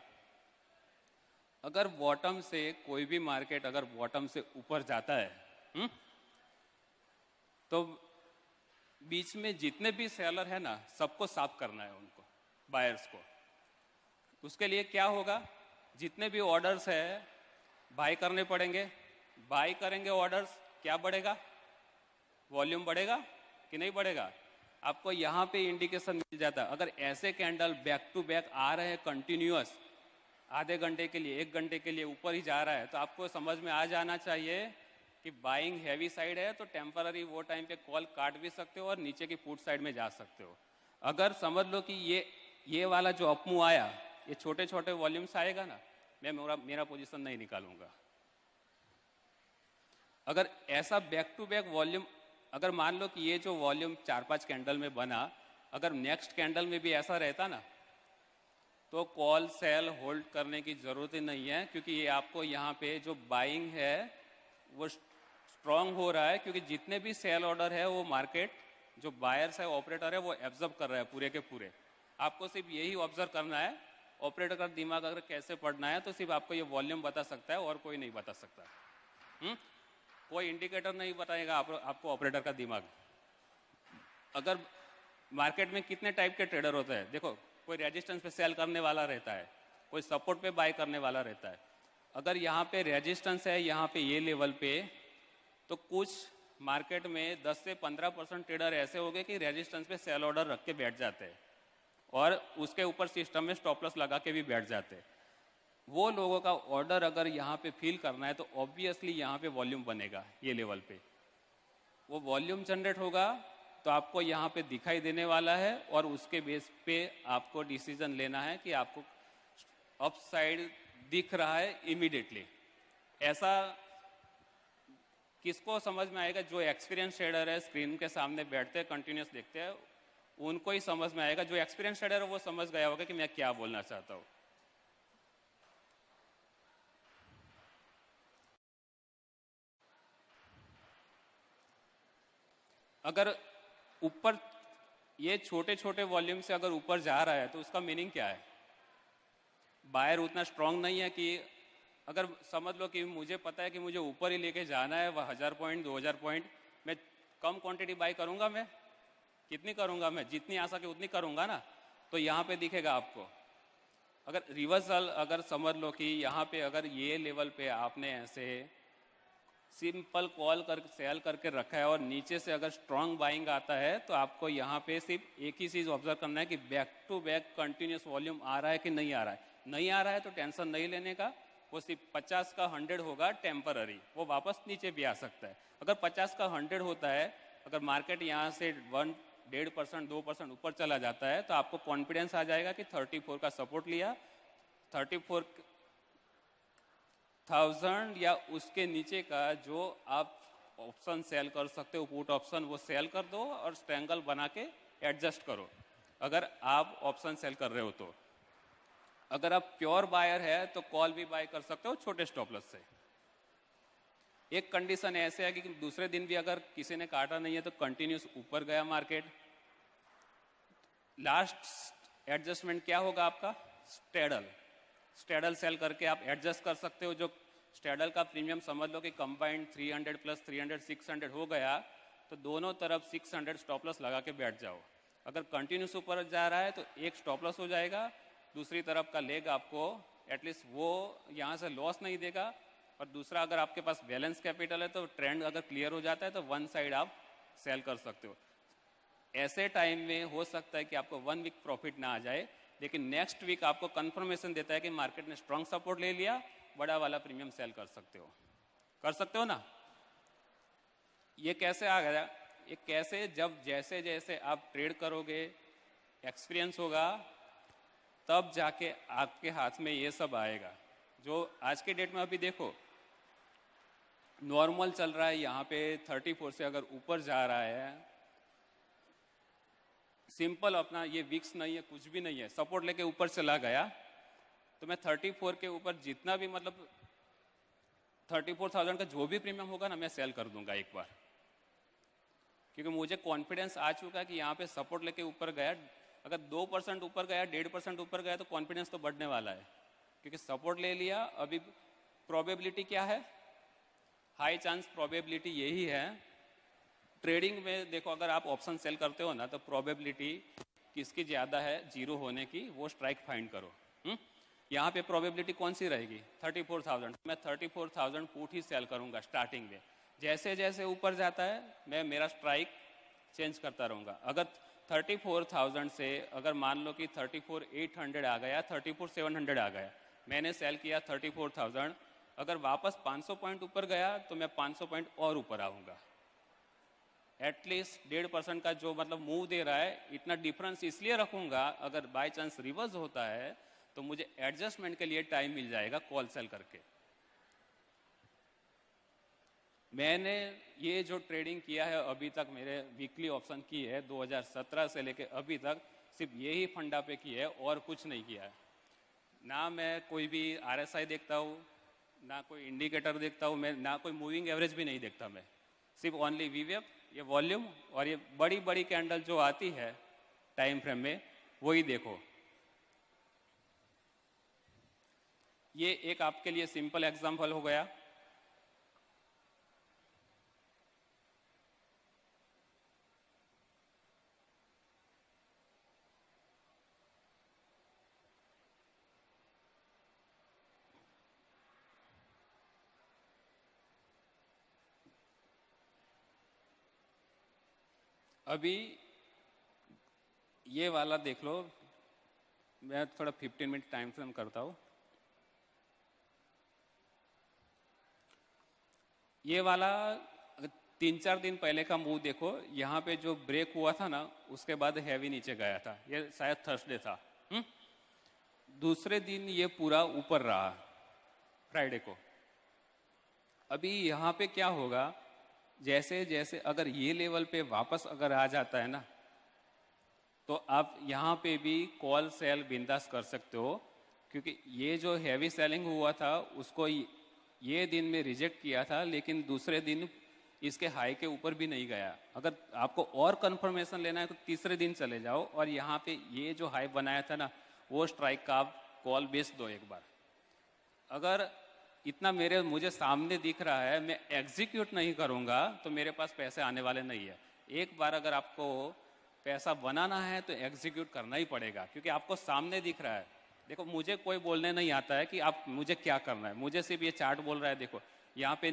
अगर बॉटम से कोई भी मार्केट अगर बॉटम से ऊपर जाता है तो बीच में जितने भी सेलर है ना, सबको साफ करना है, उनको बायर्स को। उसके लिए क्या होगा, जितने भी ऑर्डर्स है बाय करने पड़ेंगे। बाय करेंगे ऑर्डर्स, क्या बढ़ेगा, वॉल्यूम बढ़ेगा कि नहीं बढ़ेगा। आपको यहाँ पे इंडिकेशन मिल जाता है। अगर ऐसे कैंडल बैक टू बैक आ रहे हैं कंटिन्यूअस, आधे घंटे के लिए, 1 घंटे के लिए ऊपर ही जा रहा है, तो आपको समझ में आ जाना चाहिए कि बाइंग हैवी साइड है, तो टेम्पररी वो टाइम पे कॉल काट भी सकते हो और नीचे की पुट साइड में जा सकते हो। अगर समझ लो कि ये वाला जो अपमूव आया, ये छोटे छोटे वॉल्यूम्स आएगा ना, मैं मेरा पोजीशन नहीं निकालूंगा। अगर ऐसा बैक टू बैक वॉल्यूम, अगर मान लो कि ये जो वॉल्यूम 4-5 कैंडल में बना, अगर नेक्स्ट कैंडल में भी ऐसा रहता ना, तो कॉल सेल होल्ड करने की जरूरत ही नहीं है, क्योंकि ये आपको यहाँ पे जो बाइंग है वो स्ट्रांग हो रहा है, क्योंकि जितने भी सेल ऑर्डर है वो मार्केट जो बायर्स है, ऑपरेटर है, वो एब्जॉर्ब कर रहा है पूरे के पूरे। आपको सिर्फ यही ऑब्जर्व करना है। ऑपरेटर का दिमाग अगर कैसे पढ़ना है तो सिर्फ आपको ये वॉल्यूम बता सकता है और कोई नहीं बता सकता। कोई इंडिकेटर नहीं बताएगा आपको ऑपरेटर का दिमाग। अगर मार्केट में कितने टाइप के ट्रेडर होते हैं, देखो, कोई रेजिस्टेंस पे सेल करने वाला रहता है, कोई सपोर्ट पे बाय करने वाला रहता है। अगर यहाँ पे रेजिस्टेंस है, यहाँ पे ये लेवल पे, तो कुछ मार्केट में 10 से 15% ट्रेडर ऐसे हो गए कि रेजिस्टेंस पे सेल ऑर्डर रख के बैठ जाते हैं और उसके ऊपर सिस्टम में स्टॉप लॉस लगा के भी बैठ जाते हैं। वो लोगों का ऑर्डर अगर यहाँ पे फिल करना है तो ऑब्वियसली यहाँ पे वॉल्यूम बनेगा, ये लेवल पे वो वॉल्यूम जनरेट होगा, तो आपको यहाँ पे दिखाई देने वाला है और उसके बेस पे आपको डिसीजन लेना है कि आपको अप साइड दिख रहा है इमीडिएटली। ऐसा किसको समझ में आएगा, जो एक्सपीरियंस ट्रेडर है, स्क्रीन के सामने बैठते हैं, कंटिन्यूस देखते हैं, उनको ही समझ में आएगा। जो एक्सपीरियंस ट्रेडर है वो समझ गया होगा कि मैं क्या बोलना चाहता हूँ। अगर ऊपर ये छोटे छोटे वॉल्यूम से अगर ऊपर जा रहा है तो उसका मीनिंग क्या है, बायर उतना स्ट्रांग नहीं है कि अगर समझ लो कि मुझे पता है कि मुझे ऊपर ही लेके जाना है, वह 1000 पॉइंट 2000 पॉइंट, मैं कम क्वांटिटी बाई करूंगा, मैं कितनी करूंगा, मैं जितनी आ सके उतनी करूंगा ना। तो यहाँ पे दिखेगा आपको, अगर रिवर्सल अगर समझ लो कि यहाँ पे अगर ये लेवल पे आपने ऐसे सिंपल कॉल कर सेल करके रखा है और नीचे से अगर स्ट्रांग बाइंग आता है, तो आपको यहाँ पे सिर्फ एक ही चीज ऑब्जर्व करना है कि back to back continuous volume आ रहा है कि नहीं आ रहा है। नहीं आ रहा है तो टेंशन नहीं लेने का, वो सिर्फ 50 का 100 होगा टेम्पररी, वो वापस नीचे भी आ सकता है। अगर 50 का 100 होता है, अगर मार्केट यहाँ से 1.5% 2% ऊपर चला जाता है, तो आपको कॉन्फिडेंस आ जाएगा कि 34 का सपोर्ट लिया, 34,000 या उसके नीचे का जो आप ऑप्शन सेल कर सकते हो, पुट ऑप्शन, वो सेल कर दो और स्ट्रैंगल बना के एडजस्ट करो, अगर आप ऑप्शन सेल कर रहे हो तो। अगर आप प्योर बायर है तो कॉल भी बाय कर सकते हो छोटे स्टॉप लॉस से। एक कंडीशन ऐसे है कि दूसरे दिन भी अगर किसी ने काटा नहीं है तो कंटिन्यूस ऊपर गया मार्केट, लास्ट एडजस्टमेंट क्या होगा आपका, स्टेडल सेल करके आप एडजस्ट कर सकते हो। जो स्टेडल का प्रीमियम समझ लो कि कंबाइंड 300 प्लस 300 600 हो गया, तो दोनों तरफ 600 स्टॉप लॉस लगा के बैठ जाओ। अगर कंटिन्यूस ऊपर जा रहा है तो एक स्टॉप लॉस हो जाएगा, दूसरी तरफ का लेग आपको एटलीस्ट वो यहाँ से लॉस नहीं देगा, और दूसरा अगर आपके पास बैलेंस कैपिटल है तो ट्रेंड अगर क्लियर हो जाता है तो वन साइड आप सेल कर सकते हो। ऐसे टाइम में हो सकता है कि आपको 1 वीक प्रॉफिट ना आ जाए, लेकिन नेक्स्ट वीक आपको कंफर्मेशन देता है कि मार्केट ने स्ट्रांग सपोर्ट ले लिया, बड़ा वाला प्रीमियम सेल कर सकते हो ना। ये कैसे आ गया, ये कैसे, जब जैसे जैसे आप ट्रेड करोगे, एक्सपीरियंस होगा, तब जाके आपके हाथ में ये सब आएगा। जो आज के डेट में अभी देखो नॉर्मल चल रहा है, यहाँ पे 34 से अगर ऊपर जा रहा है, सिंपल अपना ये विक्स नहीं है, कुछ भी नहीं है, सपोर्ट लेके ऊपर चला गया, तो मैं 34 के ऊपर जितना भी मतलब 34,000 का जो भी प्रीमियम होगा ना, मैं सेल कर दूंगा एक बार, क्योंकि मुझे कॉन्फिडेंस आ चुका है कि यहाँ पे सपोर्ट लेके ऊपर गया। अगर 2% ऊपर गया, 1.5% ऊपर गया, तो कॉन्फिडेंस तो बढ़ने वाला है, क्योंकि सपोर्ट ले लिया। अभी प्रोबेबिलिटी क्या है, हाई चांस प्रोबेबिलिटी यही है। ट्रेडिंग में देखो, अगर आप ऑप्शन सेल करते हो ना, तो प्रोबेबिलिटी किसकी ज़्यादा है जीरो होने की, वो स्ट्राइक फाइंड करो। यहाँ पे प्रोबेबिलिटी कौन सी रहेगी, 34,000। मैं 34,000 पुट ही सेल करूँगा स्टार्टिंग में, जैसे जैसे ऊपर जाता है मैं मेरा स्ट्राइक चेंज करता रहूँगा। अगर 34,000 से अगर मान लो कि 34,800 आ गया, 34,700 आ गया, मैंने सेल किया 34,000, अगर वापस 500 पॉइंट ऊपर गया तो मैं 500 पॉइंट और ऊपर आऊँगा। एटलीस्ट 1.5% का जो मतलब मूव दे रहा है, इतना डिफरेंस इसलिए रखूँगा, अगर बाय चांस रिवर्स होता है तो मुझे एडजस्टमेंट के लिए टाइम मिल जाएगा कॉल सेल करके। मैंने ये जो ट्रेडिंग किया है अभी तक, मेरे वीकली ऑप्शन की है 2017 से लेके अभी तक, सिर्फ यही फंडा पे की है और कुछ नहीं किया है। ना मैं कोई भी RSI देखता हूँ, ना कोई इंडिकेटर देखता हूँ, मैं ना कोई मूविंग एवरेज भी नहीं देखता, मैं सिर्फ ओनली VWAP, ये वॉल्यूम और ये बड़ी बड़ी कैंडल जो आती है टाइम फ्रेम में, वही देखो। ये एक आपके लिए सिंपल एग्जांपल हो गया। अभी ये वाला देख लो, मैं थोड़ा 15 मिनट टाइम फ्रेम करता हूँ। ये वाला 3-4 दिन पहले का मूव देखो, यहाँ पे जो ब्रेक हुआ था ना, उसके बाद हैवी नीचे गया था, ये शायद थर्सडे था। दूसरे दिन ये पूरा ऊपर रहा फ्राइडे को। अभी यहाँ पे क्या होगा, जैसे जैसे अगर ये लेवल पे वापस अगर आ जाता है ना, तो आप यहाँ पे भी कॉल सेल बिंदास कर सकते हो, क्योंकि ये जो हैवी सेलिंग हुआ था उसको ये दिन में रिजेक्ट किया था, लेकिन दूसरे दिन इसके हाई के ऊपर भी नहीं गया। अगर आपको और कंफर्मेशन लेना है तो तीसरे दिन चले जाओ और यहाँ पे ये जो हाई बनाया था ना, वो स्ट्राइक का आप कॉल बेच दो एक बार। अगर इतना मुझे सामने दिख रहा है, मैं एग्जीक्यूट नहीं करूंगा तो मेरे पास पैसे आने वाले नहीं है। एक बार अगर आपको पैसा बनाना है तो एग्जीक्यूट करना ही पड़ेगा, क्योंकि आपको सामने दिख रहा है। देखो, मुझे कोई बोलने नहीं आता है कि आप मुझे क्या करना है, मुझे सिर्फ ये चार्ट बोल रहा है। देखो यहाँ पे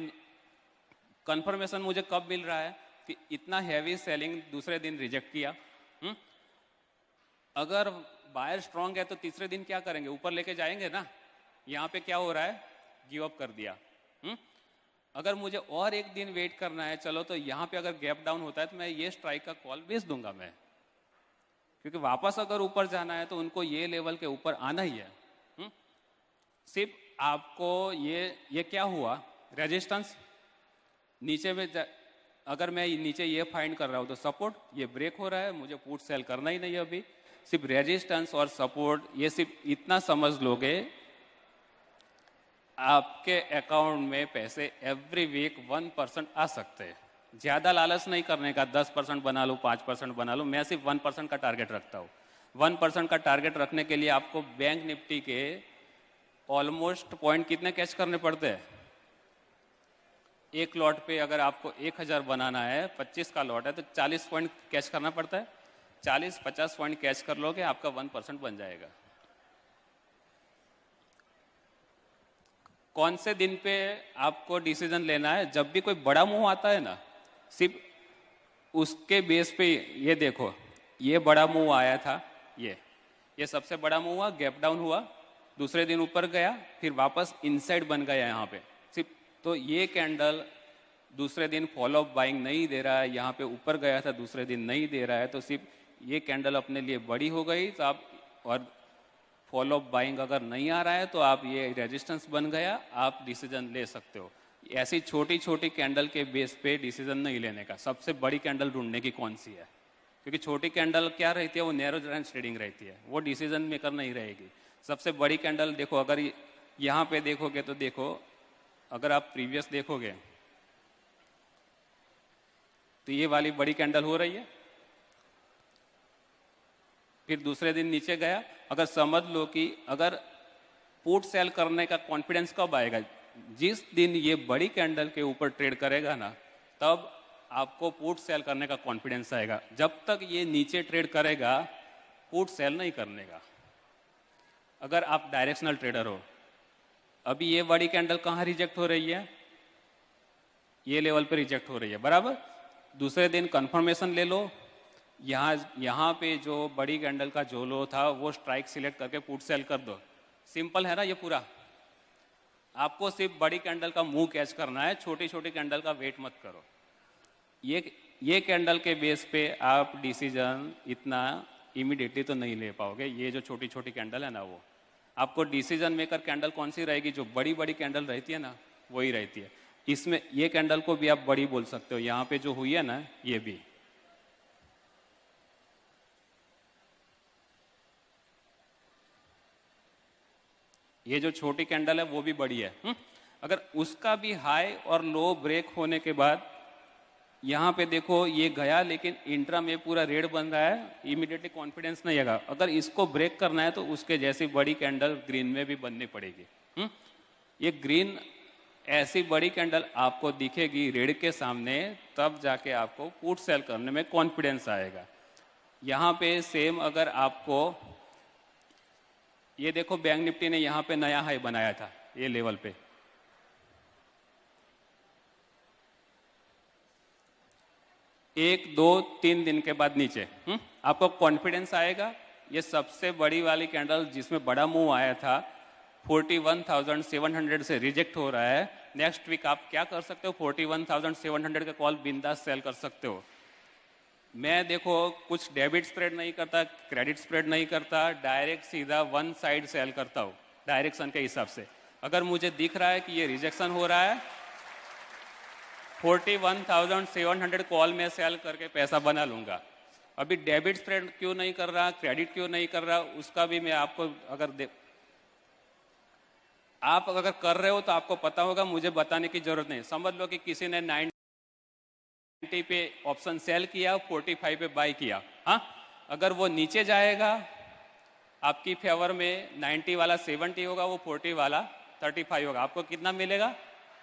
कंफर्मेशन मुझे कब मिल रहा है कि इतना हैवी सेलिंग दूसरे दिन रिजेक्ट किया। अगर बायर स्ट्रांग है तो तीसरे दिन क्या करेंगे, ऊपर लेके जाएंगे ना। यहाँ पे क्या हो रहा है, गिव अप कर दिया। अगर मुझे और एक दिन वेट करना है, चलो तो यहाँ पे अगर गैप डाउन होता है तो मैं ये स्ट्राइक का कॉल बेच दूंगा मैं, क्योंकि वापस अगर ऊपर जाना है तो उनको ये लेवल के ऊपर आना ही है। सिर्फ आपको ये क्या हुआ, रेजिस्टेंस नीचे में अगर मैं नीचे ये फाइंड कर रहा हूँ तो सपोर्ट, ये ब्रेक हो रहा है, मुझे पुट सेल करना ही नहीं है अभी। सिर्फ रेजिस्टेंस और सपोर्ट, ये सिर्फ इतना समझ लोगे, आपके अकाउंट में पैसे एवरी वीक 1% आ सकते हैं। ज़्यादा लालच नहीं करने का, 10% बना लो, 5% बना लो, मैं सिर्फ 1% का टारगेट रखता हूँ। 1% का टारगेट रखने के लिए आपको बैंक निफ्टी के ऑलमोस्ट पॉइंट कितने कैच करने पड़ते हैं। एक लॉट पे अगर आपको 1000 बनाना है, 25 का लॉट है तो 40 पॉइंट कैच करना पड़ता है। 40-50 पॉइंट कैच कर लोगे, आपका 1% बन जाएगा। कौन से दिन पे आपको डिसीजन लेना है, जब भी कोई बड़ा मूव आता है ना, सिर्फ उसके बेस पे। ये देखो, ये बड़ा मूव आया था, ये सबसे बड़ा मूव हुआ, गैप डाउन हुआ, दूसरे दिन ऊपर गया, फिर वापस इनसाइड बन गया यहाँ पे सिर्फ। तो ये कैंडल दूसरे दिन फॉलो अप बाइंग नहीं दे रहा है, यहाँ पे ऊपर गया था, दूसरे दिन नहीं दे रहा है, तो सिर्फ ये कैंडल अपने लिए बड़ी हो गई तो आप, और फॉलो अप बाइंग अगर नहीं आ रहा है तो आप, ये रेजिस्टेंस बन गया, आप डिसीजन ले सकते हो। ऐसी छोटी छोटी कैंडल के बेस पे डिसीजन नहीं लेने का। सबसे बड़ी कैंडल ढूंढने की कौन सी है, क्योंकि छोटी कैंडल क्या रहती है, वो नैरो रेंज ट्रेडिंग रहती है, वो डिसीजन मेकर नहीं रहेगी। सबसे बड़ी कैंडल देखो, अगर यहाँ पे देखोगे तो देखो, अगर आप प्रीवियस देखोगे तो ये वाली बड़ी कैंडल हो रही है, फिर दूसरे दिन नीचे गया। अगर समझ लो कि अगर पुट सेल करने का कॉन्फिडेंस कब आएगा, जिस दिन ये बड़ी कैंडल के ऊपर ट्रेड करेगा ना, तब आपको पुट सेल करने का कॉन्फिडेंस आएगा। जब तक ये नीचे ट्रेड करेगा, पुट सेल नहीं करने का। अगर आप डायरेक्शनल ट्रेडर हो, अभी ये बड़ी कैंडल कहाँ रिजेक्ट हो रही है, ये लेवल पे रिजेक्ट हो रही है, बराबर। दूसरे दिन कंफर्मेशन ले लो, यहाँ पे जो बड़ी कैंडल का जो लो था वो स्ट्राइक सिलेक्ट करके पुट सेल कर दो। सिंपल है ना ये पूरा। आपको सिर्फ बड़ी कैंडल का मुंह कैच करना है, छोटी छोटी कैंडल का वेट मत करो। ये कैंडल के बेस पे आप डिसीजन इतना इमीडिएटली तो नहीं ले पाओगे। ये जो छोटी छोटी कैंडल है ना, वो आपको डिसीजन मेकर कैंडल कौन सी रहेगी, जो बड़ी बड़ी कैंडल रहती है ना, वही रहती है। इसमें ये कैंडल को भी आप बड़ी बोल सकते हो। यहाँ पे जो हुई है ना, ये भी, ये जो छोटी कैंडल है वो भी बड़ी है। अगर उसका भी हाई और लो ब्रेक होने के बाद यहाँ पे देखो ये गया, लेकिन इंट्रा में पूरा रेड बन रहा है, इमीडिएटली कॉन्फिडेंस नहीं आएगा। अगर इसको ब्रेक करना है तो उसके जैसी बड़ी कैंडल ग्रीन में भी बननी पड़ेगी। ये ग्रीन ऐसी बड़ी कैंडल आपको दिखेगी रेड के सामने, तब जाके आपको पुट सेल करने में कॉन्फिडेंस आएगा। यहाँ पे सेम, अगर आपको ये देखो, बैंक निफ्टी ने यहाँ पे नया हाई बनाया था ये लेवल पे, 1, 2, 3 दिन के बाद नीचे आपको कॉन्फिडेंस आएगा। ये सबसे बड़ी वाली कैंडल जिसमें बड़ा मूव आया था, 41,700 से रिजेक्ट हो रहा है। नेक्स्ट वीक आप क्या कर सकते हो, 41,700 का कॉल बिंदास सेल कर सकते हो। मैं देखो कुछ डेबिट स्प्रेड नहीं करता, क्रेडिट स्प्रेड नहीं करता, डायरेक्ट सीधा वन साइड सेल करता हूँ डायरेक्शन के हिसाब से। अगर मुझे दिख रहा है कि ये रिजेक्शन हो रहा है, 41,700 कॉल में सेल करके पैसा बना लूंगा। अभी डेबिट स्प्रेड क्यों नहीं कर रहा, क्रेडिट क्यों नहीं कर रहा, उसका भी मैं आपको आप अगर कर रहे हो तो आपको पता होगा, मुझे बताने की जरूरत नहीं। समझ लो कि किसी ने 90 पे ऑप्शन सेल किया, 45 पे बाय किया। हाँ, अगर वो नीचे जाएगा आपकी फेवर में, 90 वाला 70 होगा, वो 40 वाला 35 होगा, आपको कितना मिलेगा?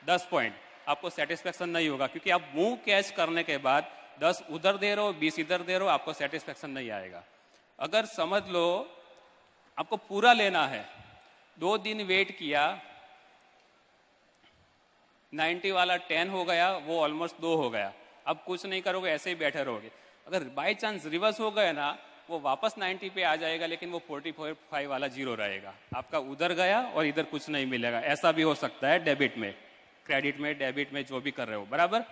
10 पॉइंट। आपको सेटिस्फेक्शन नहीं होगा क्योंकि आप मूव कैच करने के बाद 10 उधर दे रहे हो, 20 इधर दे रहे हो, आपको सेटिस्फेक्शन नहीं आएगा। अगर समझ लो आपको पूरा लेना है, 2 दिन वेट किया, 90 वाला 10 हो गया, वो ऑलमोस्ट 2 हो गया, अब कुछ नहीं करोगे, ऐसे ही बैठे रहोगे। अगर बाई चांस रिवर्स हो गए ना, वो वापस 90 पे आ जाएगा, लेकिन वो 45 वाला 0 रहेगा, आपका उधर गया और इधर कुछ नहीं मिलेगा। ऐसा भी हो सकता है डेबिट में, क्रेडिट में, डेबिट में, जो भी कर रहे हो, बराबर।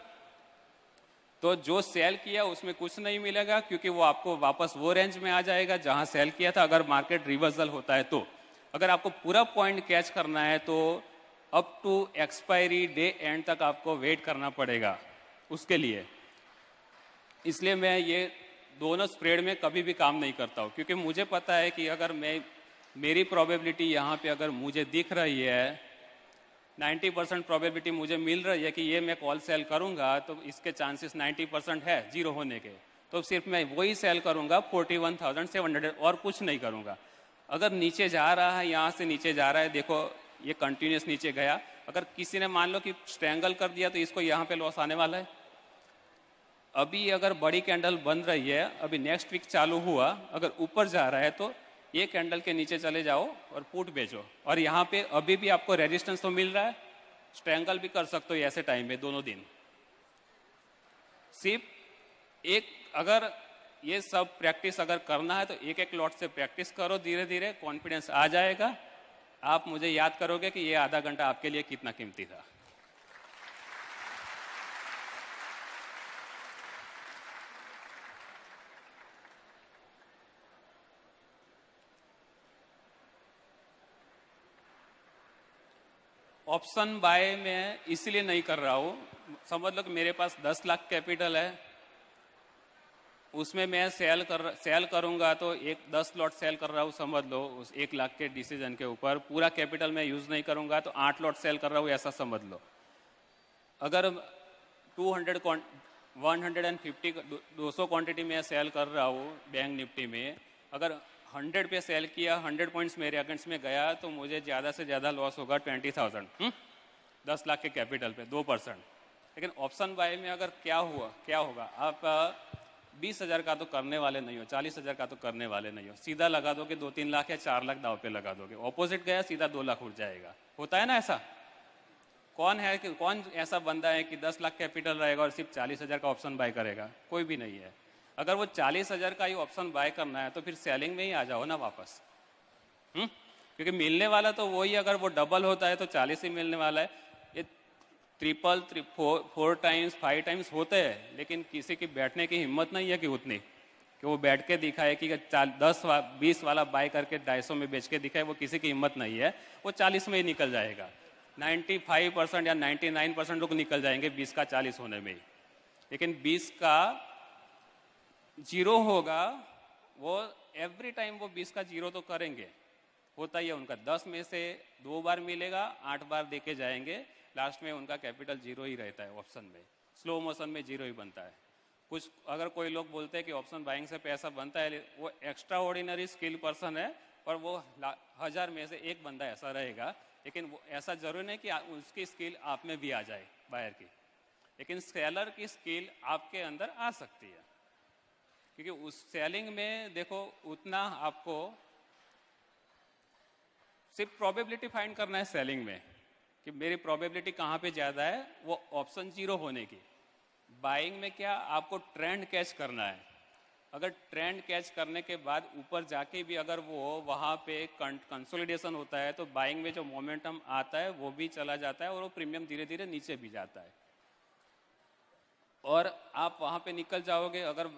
तो जो सेल किया उसमें कुछ नहीं मिलेगा क्योंकि वो आपको वापस वो रेंज में आ जाएगा जहां सेल किया था, अगर मार्केट रिवर्सल होता है तो। अगर आपको पूरा पॉइंट कैच करना है तो up to expiry day end तक आपको वेट करना पड़ेगा उसके लिए। इसलिए मैं ये दोनों स्प्रेड में कभी भी काम नहीं करता हूँ, क्योंकि मुझे पता है कि अगर मेरी प्रोबेबिलिटी यहाँ पे अगर मुझे दिख रही है 90% प्रोबेबिलिटी मुझे मिल रही है कि ये मैं कॉल सेल करूंगा, तो इसके चांसेस 90% है 0 होने के, तो सिर्फ मैं वही सेल करूंगा 41,700 और कुछ नहीं करूंगा। अगर नीचे जा रहा है, यहाँ से नीचे जा रहा है, देखो ये कंटिन्यूस नीचे गया, अगर किसी ने मान लो कि स्ट्रैंगल कर दिया तो इसको यहाँ पे लॉस आने वाला है। अभी अगर बड़ी कैंडल बन रही है, अभी नेक्स्ट वीक चालू हुआ, अगर ऊपर जा रहा है तो ये कैंडल के नीचे चले जाओ और पुट बेचो, और यहाँ पे अभी भी आपको रेजिस्टेंस तो मिल रहा है, स्ट्रैंगल भी कर सकते हो ऐसे टाइम में दोनों दिन। सिर्फ एक, अगर ये सब प्रैक्टिस अगर करना है तो एक एक लॉट से प्रैक्टिस करो, धीरे धीरे कॉन्फिडेंस आ जाएगा। आप मुझे याद करोगे कि ये आधा घंटा आपके लिए कितना कीमती था। ऑप्शन बाय में इसलिए नहीं कर रहा हूँ, समझ लो कि मेरे पास 10 लाख कैपिटल है, उसमें मैं सेल करूंगा तो 10 लॉट सेल कर रहा हूँ, समझ लो उस 1 लाख के डिसीजन के ऊपर। पूरा कैपिटल मैं यूज नहीं करूंगा तो 8 लॉट सेल कर रहा हूँ, ऐसा समझ लो। अगर 200 क्वांटिटी में सेल कर रहा हूँ बैंक निफ्टी में, अगर 100 पे सेल किया, 100 पॉइंट्स मेरे अगेंस्ट में गया, तो मुझे ज़्यादा से ज़्यादा लॉस होगा 20,000, 10 लाख के कैपिटल पे 2%। लेकिन ऑप्शन बाय में अगर क्या होगा, आप 20,000 का तो करने वाले नहीं हो, 40,000 का तो करने वाले नहीं हो, सीधा लगा दोगे 2-3 लाख या 4 लाख दाव पे लगा दोगे, ऑपोजिट गया सीधा 2 लाख उठ जाएगा। होता है ना ऐसा? कौन ऐसा बंदा है कि 10 लाख कैपिटल रहेगा और सिर्फ 40,000 का ऑप्शन बाय करेगा? कोई भी नहीं है। अगर वो 40,000 का ही ऑप्शन बाय करना है तो फिर सेलिंग में ही आ जाओ ना वापस, क्योंकि मिलने वाला तो वही, अगर वो डबल होता है तो 40 ही मिलने वाला है। ये ट्रिपल 4 टाइम्स 5 टाइम्स होते हैं, लेकिन किसी की बैठने की हिम्मत नहीं है कि उतनी कि वो बैठ के दिखाए कि 10-20 वाला बाय करके 250 में बेच के दिखाए, वो किसी की हिम्मत नहीं है। वो 40 में ही निकल जाएगा। 95% या 99% लोग निकल जाएंगे 20 का 40 होने में ही, लेकिन 20 का 0 होगा, वो एवरी टाइम वो 20 का 0 तो करेंगे, होता ही है उनका। 10 में से 2 बार मिलेगा, 8 बार देके जाएंगे, लास्ट में उनका कैपिटल 0 ही रहता है। ऑप्शन में स्लो मोशन में 0 ही बनता है। कुछ अगर कोई लोग बोलते हैं कि ऑप्शन बाइंग से पैसा बनता है, वो एक्स्ट्रा ऑर्डिनरी स्किल पर्सन है, और वो 1000 में से एक बंदा ऐसा रहेगा, लेकिन वो ऐसा जरूरी नहीं कि उसकी स्किल आप में भी आ जाए बायर की, लेकिन सेलर की स्किल आपके अंदर आ सकती है, क्योंकि उस सेलिंग में देखो उतना आपको सिर्फ प्रोबेबिलिटी फाइंड करना है सेलिंग में कि मेरी प्रोबेबिलिटी कहाँ पे ज़्यादा है, वो ऑप्शन 0 होने की। बाइंग में क्या, आपको ट्रेंड कैच करना है। अगर ट्रेंड कैच करने के बाद ऊपर जाके भी अगर वो वहाँ पे कंसोलिडेशन होता है, तो बाइंग में जो मोमेंटम आता है वो भी चला जाता है और वो प्रीमियम धीरे धीरे नीचे भी जाता है, और आप वहाँ पे निकल जाओगे। अगर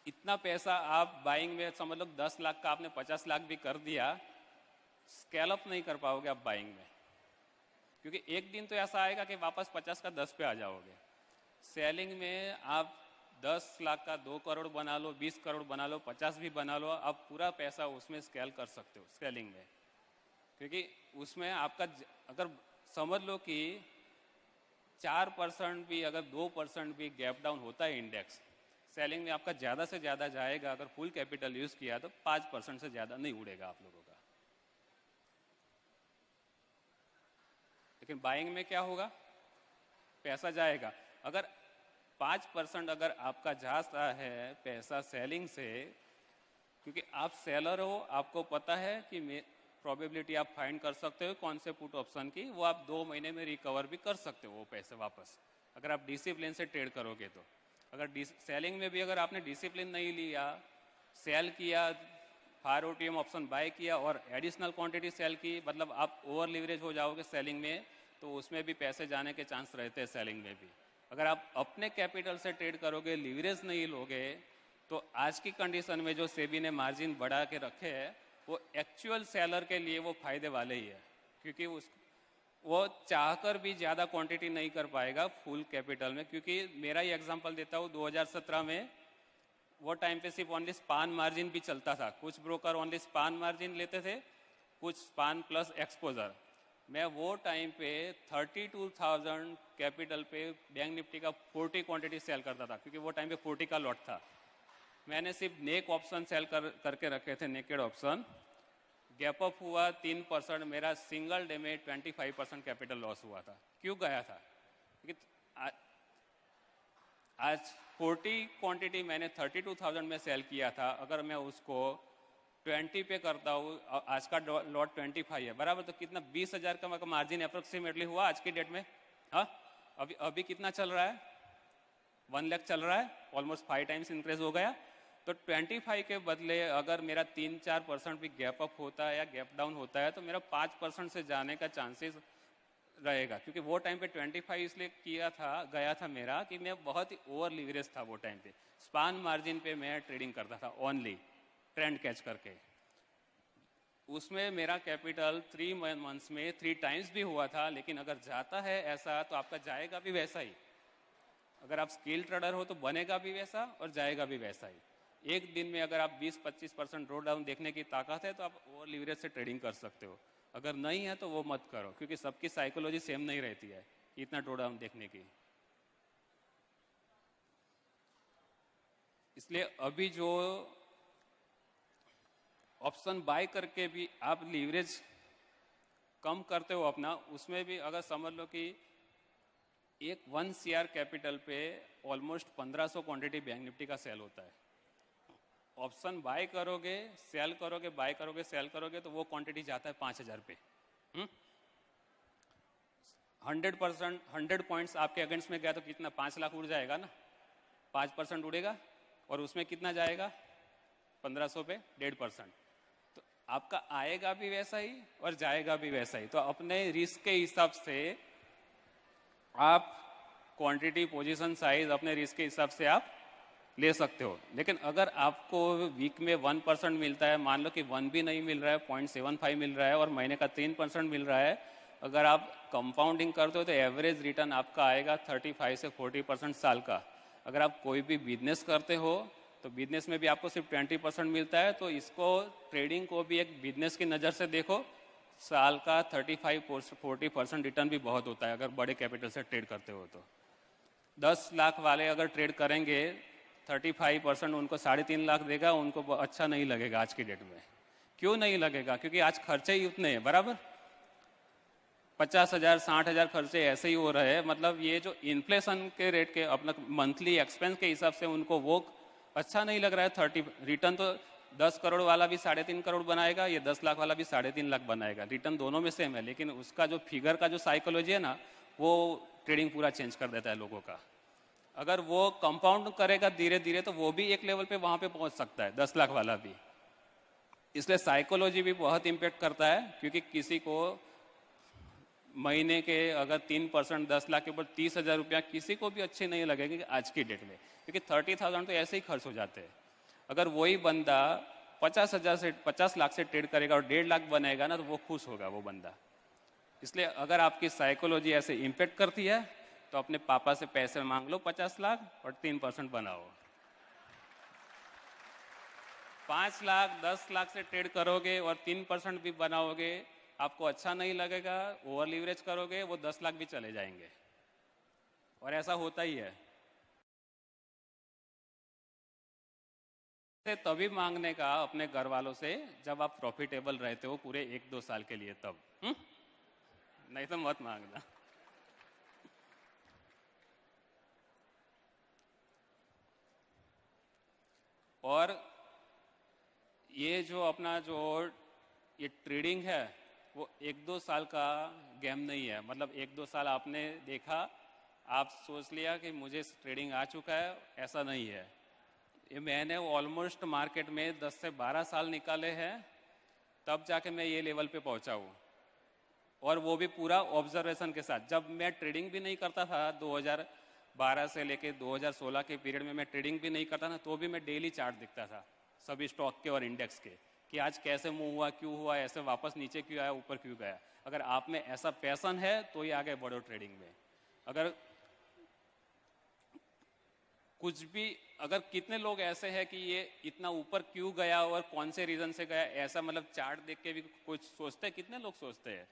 इतना पैसा आप बाइंग में, समझ लो 10 लाख का आपने 50 लाख भी कर दिया, स्केल अप नहीं कर पाओगे आप बाइंग में, क्योंकि एक दिन तो ऐसा आएगा कि वापस 50 का 10 पे आ जाओगे। सेलिंग में आप 10 लाख का 2 करोड़ बना लो, 20 करोड़ बना लो, 50 भी बना लो, आप पूरा पैसा उसमें स्केल कर सकते हो सेलिंग में, क्योंकि उसमें आपका अगर समझ लो कि 4% भी, अगर 2% भी गैप डाउन होता है इंडेक्स, सेलिंग में आपका ज़्यादा से ज़्यादा जाएगा। अगर फुल कैपिटल यूज़ किया तो 5% से ज़्यादा नहीं उड़ेगा आप लोगों का। लेकिन बाइंग में क्या होगा, पैसा जाएगा। अगर 5% अगर आपका जाता है पैसा सेलिंग से, क्योंकि आप सेलर हो, आपको पता है कि प्रोबेबिलिटी आप फाइंड कर सकते हो कौन से पुट ऑप्शन की, वो आप 2 महीने में रिकवर भी कर सकते हो वो पैसे वापस, अगर आप डिसिप्लिन से ट्रेड करोगे तो। अगर सेलिंग में भी अगर आपने डिसिप्लिन नहीं लिया, सेल किया, फार ओटीएम ऑप्शन बाय किया और एडिशनल क्वांटिटी सेल की, मतलब आप ओवर लिवरेज हो जाओगे सेलिंग में, तो उसमें भी पैसे जाने के चांस रहते हैं सेलिंग में भी। अगर आप अपने कैपिटल से ट्रेड करोगे, लिवरेज नहीं लोगे, तो आज की कंडीशन में जो सेबी ने मार्जिन बढ़ा के रखे हैं, वो एक्चुअल सेलर के लिए वो फायदे वाले ही है, क्योंकि वो चाहकर भी ज़्यादा क्वांटिटी नहीं कर पाएगा फुल कैपिटल में। क्योंकि मेरा ही एग्जांपल देता हूँ, 2017 में वो टाइम पे सिर्फ ओनली स्पान मार्जिन भी चलता था, कुछ ब्रोकर ओनली स्पान मार्जिन लेते थे, कुछ स्पान प्लस एक्सपोजर। मैं वो टाइम पे 32,000 कैपिटल पे बैंक निफ्टी का 40 क्वांटिटी सेल करता था, क्योंकि वो टाइम पे 40 का लॉट था। मैंने सिर्फ नेक ऑप्शन सेल करके रखे थे, नेकेड ऑप्शन। गैप अप हुआ 3%, मेरा सिंगल डे में 25% कैपिटल लॉस हुआ था। क्यों गया था? क्योंकि आज 40 क्वांटिटी मैंने 32,000 में सेल किया था, अगर मैं उसको 20 पे करता हूँ, आज का लॉट 25 है बराबर, तो कितना 20,000 का मार्जिन अप्रोक्सीमेटली हुआ आज की डेट में। हाँ, अभी कितना चल रहा है? 1 लाख चल रहा है, ऑलमोस्ट 5 टाइम्स इंक्रीज हो गया। तो 25 के बदले अगर मेरा 3-4% भी गैप अप होता है या गैप डाउन होता है, तो मेरा 5% से जाने का चांसेस रहेगा। क्योंकि वो टाइम पे 25 इसलिए गया था मेरा कि मैं बहुत ही ओवर लिवरेज था वो टाइम पे। स्पान मार्जिन पे मैं ट्रेडिंग करता था ओनली, ट्रेंड कैच करके। उसमें मेरा कैपिटल 3 मंथ्स में 3 टाइम्स भी हुआ था। लेकिन अगर जाता है ऐसा, तो आपका जाएगा भी वैसा ही। अगर आप स्किल ट्रेडर हो तो बनेगा भी वैसा और जाएगा भी वैसा ही। एक दिन में अगर आप 20-25% ड्रॉ डाउन देखने की ताकत है, तो आप ओवर लिवरेज से ट्रेडिंग कर सकते हो। अगर नहीं है तो वो मत करो, क्योंकि सबकी साइकोलॉजी सेम नहीं रहती है इतना ड्रॉ डाउन देखने की। इसलिए अभी जो ऑप्शन बाय करके भी आप लीवरेज कम करते हो अपना, उसमें भी अगर समझ लो कि एक 1 CR कैपिटल पे ऑलमोस्ट 1500 क्वांटिटी बैंक निफ्टी का सेल होता है। ऑप्शन बाय करोगे, सेल करोगे, बाय करोगे, सेल करोगे, तो वो क्वांटिटी जाता है 5000 पे। 100 पॉइंट्स आपके अगेंस्ट में गया तो कितना, 5 लाख उड़ जाएगा ना। 5% उड़ेगा और उसमें कितना जाएगा, 1500 पे 1.5%। तो आपका आएगा भी वैसा ही और जाएगा भी वैसा ही। तो अपने रिस्क के हिसाब से आप क्वांटिटी, पोजीशन साइज अपने रिस्क के हिसाब से आप ले सकते हो। लेकिन अगर आपको वीक में 1% मिलता है, मान लो कि 1 भी नहीं मिल रहा है, 0.75 मिल रहा है और महीने का 3% मिल रहा है, अगर आप कंपाउंडिंग करते हो तो एवरेज रिटर्न आपका आएगा 35 से 40% साल का। अगर आप कोई भी बिजनेस करते हो तो बिजनेस में भी आपको सिर्फ 20% मिलता है। तो इसको, ट्रेडिंग को भी एक बिजनेस की नज़र से देखो। साल का 35-40% रिटर्न भी बहुत होता है अगर बड़े कैपिटल से ट्रेड करते हो तो। 10 लाख वाले अगर ट्रेड करेंगे, 35% उनको 3.5 लाख देगा, उनको अच्छा नहीं लगेगा आज की डेट में। क्यों नहीं लगेगा? क्योंकि आज खर्चे ही उतने हैं बराबर। 50,000 60,000 खर्चे ऐसे ही हो रहे हैं। मतलब ये जो इन्फ्लेशन के रेट के अपना मंथली एक्सपेंस के हिसाब से उनको वो अच्छा नहीं लग रहा है। 30 रिटर्न तो 10 करोड़ वाला भी 3.5 करोड़ बनाएगा, ये 10 लाख वाला भी 3.5 लाख बनाएगा। रिटर्न दोनों में सेम है, लेकिन उसका जो फिगर का जो साइकोलॉजी है ना, वो ट्रेडिंग पूरा चेंज कर देता है लोगों का। अगर वो कंपाउंड करेगा धीरे धीरे तो वो भी एक लेवल पे वहां पे पहुंच सकता है, 10 लाख वाला भी। इसलिए साइकोलॉजी भी बहुत इम्पेक्ट करता है। क्योंकि किसी को महीने के अगर 3% 10 लाख के ऊपर 30,000 रुपया किसी को भी अच्छे नहीं लगेंगे आज की डेट में, क्योंकि 30,000 तो ऐसे ही खर्च हो जाते हैं। अगर वही बंदा 50 लाख से ट्रेड करेगा और 1.5 लाख बनेगा ना, तो वो खुश होगा वो बंदा। इसलिए अगर आपकी साइकोलॉजी ऐसे इम्पेक्ट करती है तो अपने पापा से पैसे मांग लो 50 लाख और 3% बनाओ। 5 लाख 10 लाख से ट्रेड करोगे और 3% भी बनाओगे, आपको अच्छा नहीं लगेगा। ओवर लीवरेज करोगे, वो 10 लाख भी चले जाएंगे। और ऐसा होता ही है। तभी मांगने का अपने घर वालों से जब आप प्रॉफिटेबल रहते हो पूरे 1-2 साल के लिए, तब नहीं तो मत मांगना। और ये जो अपना जो ये ट्रेडिंग है वो 1-2 साल का गेम नहीं है। मतलब 1-2 साल आपने देखा, आप सोच लिया कि मुझे ट्रेडिंग आ चुका है, ऐसा नहीं है। ये मैंने ऑलमोस्ट मार्केट में 10 से 12 साल निकाले हैं, तब जाके मैं ये लेवल पे पहुंचा हूँ। और वो भी पूरा ऑब्जर्वेशन के साथ। जब मैं ट्रेडिंग भी नहीं करता था 2012 से लेके 2016 के पीरियड में मैं ट्रेडिंग भी नहीं करता था, तो भी मैं डेली चार्ट दिखता था सभी स्टॉक के और इंडेक्स के, कि आज कैसे मूव हुआ, क्यों हुआ, ऐसे वापस नीचे क्यों आया, ऊपर क्यों गया। अगर आप में ऐसा पैशन है तो ये आगे बढ़ो ट्रेडिंग में। अगर कुछ भी, अगर कितने लोग ऐसे हैं कि ये इतना ऊपर क्यों गया और कौन से रीजन से गया, ऐसा मतलब चार्ट देख के भी कुछ सोचते हैं? कितने लोग सोचते हैं?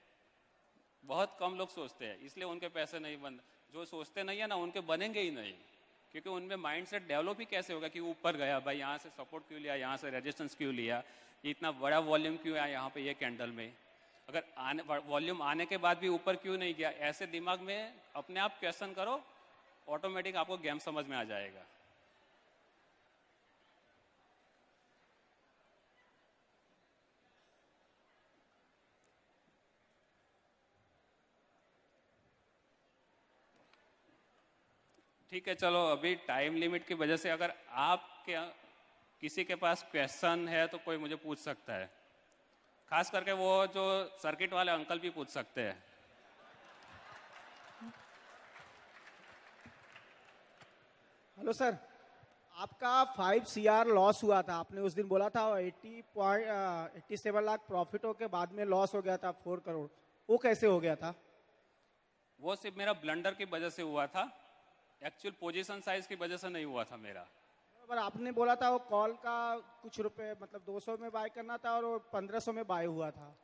बहुत कम लोग सोचते हैं, इसलिए उनके पैसे नहीं बन। जो सोचते नहीं है ना, उनके बनेंगे ही नहीं, क्योंकि उनमें माइंडसेट डेवलप ही कैसे होगा कि ऊपर गया भाई, यहाँ से सपोर्ट क्यों लिया, यहाँ से रेजिस्टेंस क्यों लिया, इतना बड़ा वॉल्यूम क्यों आया यहाँ पे ये कैंडल में, अगर आने वॉल्यूम आने के बाद भी ऊपर क्यों नहीं गया। ऐसे दिमाग में अपने आप क्वेश्चन करो, ऑटोमेटिक आपको गेम समझ में आ जाएगा। ठीक है, चलो अभी टाइम लिमिट की वजह से अगर आपके किसी के पास क्वेश्चन है तो कोई मुझे पूछ सकता है। खास करके वो जो सर्किट वाले अंकल भी पूछ सकते हैं। हेलो सर, आपका 5 CR लॉस हुआ था, आपने उस दिन बोला था 87 लाख प्रॉफिट हो के बाद में लॉस हो गया था 4 करोड़, वो कैसे हो गया था? वो सिर्फ मेरा ब्लंडर की वजह से हुआ था, एक्चुअल पोजीशन साइज की वजह से नहीं हुआ था मेरा। पर आपने बोला था वो कॉल का कुछ रुपए मतलब 200 में बाय करना था और वो 1500 में बाय हुआ था।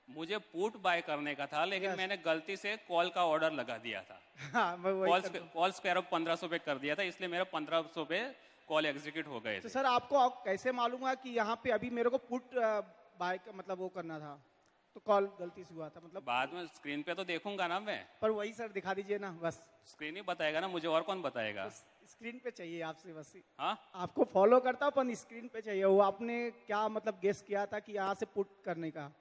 मुझे पुट बाय करने का था, लेकिन Yes. मैंने गलती से कॉल का ऑर्डर लगा दिया था। हाँ, मैं वही करता हूँ। कॉल स्क्वायर ऑफ 1500 पे कर दिया था, इसलिए मेरा 1500 पे कॉल एग्जीक्यूट हो गए तो थे। सर आपको कैसे मालूम हुआ कि यहाँ पे अभी मेरे को पुट बाय मतलब वो करना था, तो कॉल गलती से हुआ था मतलब? बाद में स्क्रीन पे तो देखूंगा ना मैं। पर वही सर दिखा दीजिए ना बस। स्क्रीन ही बताएगा ना मुझे, और कौन बताएगा? स्क्रीन पे चाहिए आपसे बस। हाँ, आपको फॉलो करता पर स्क्रीन पे चाहिए। वो आपने क्या मतलब गेस किया था कि यहाँ से पुट करने का?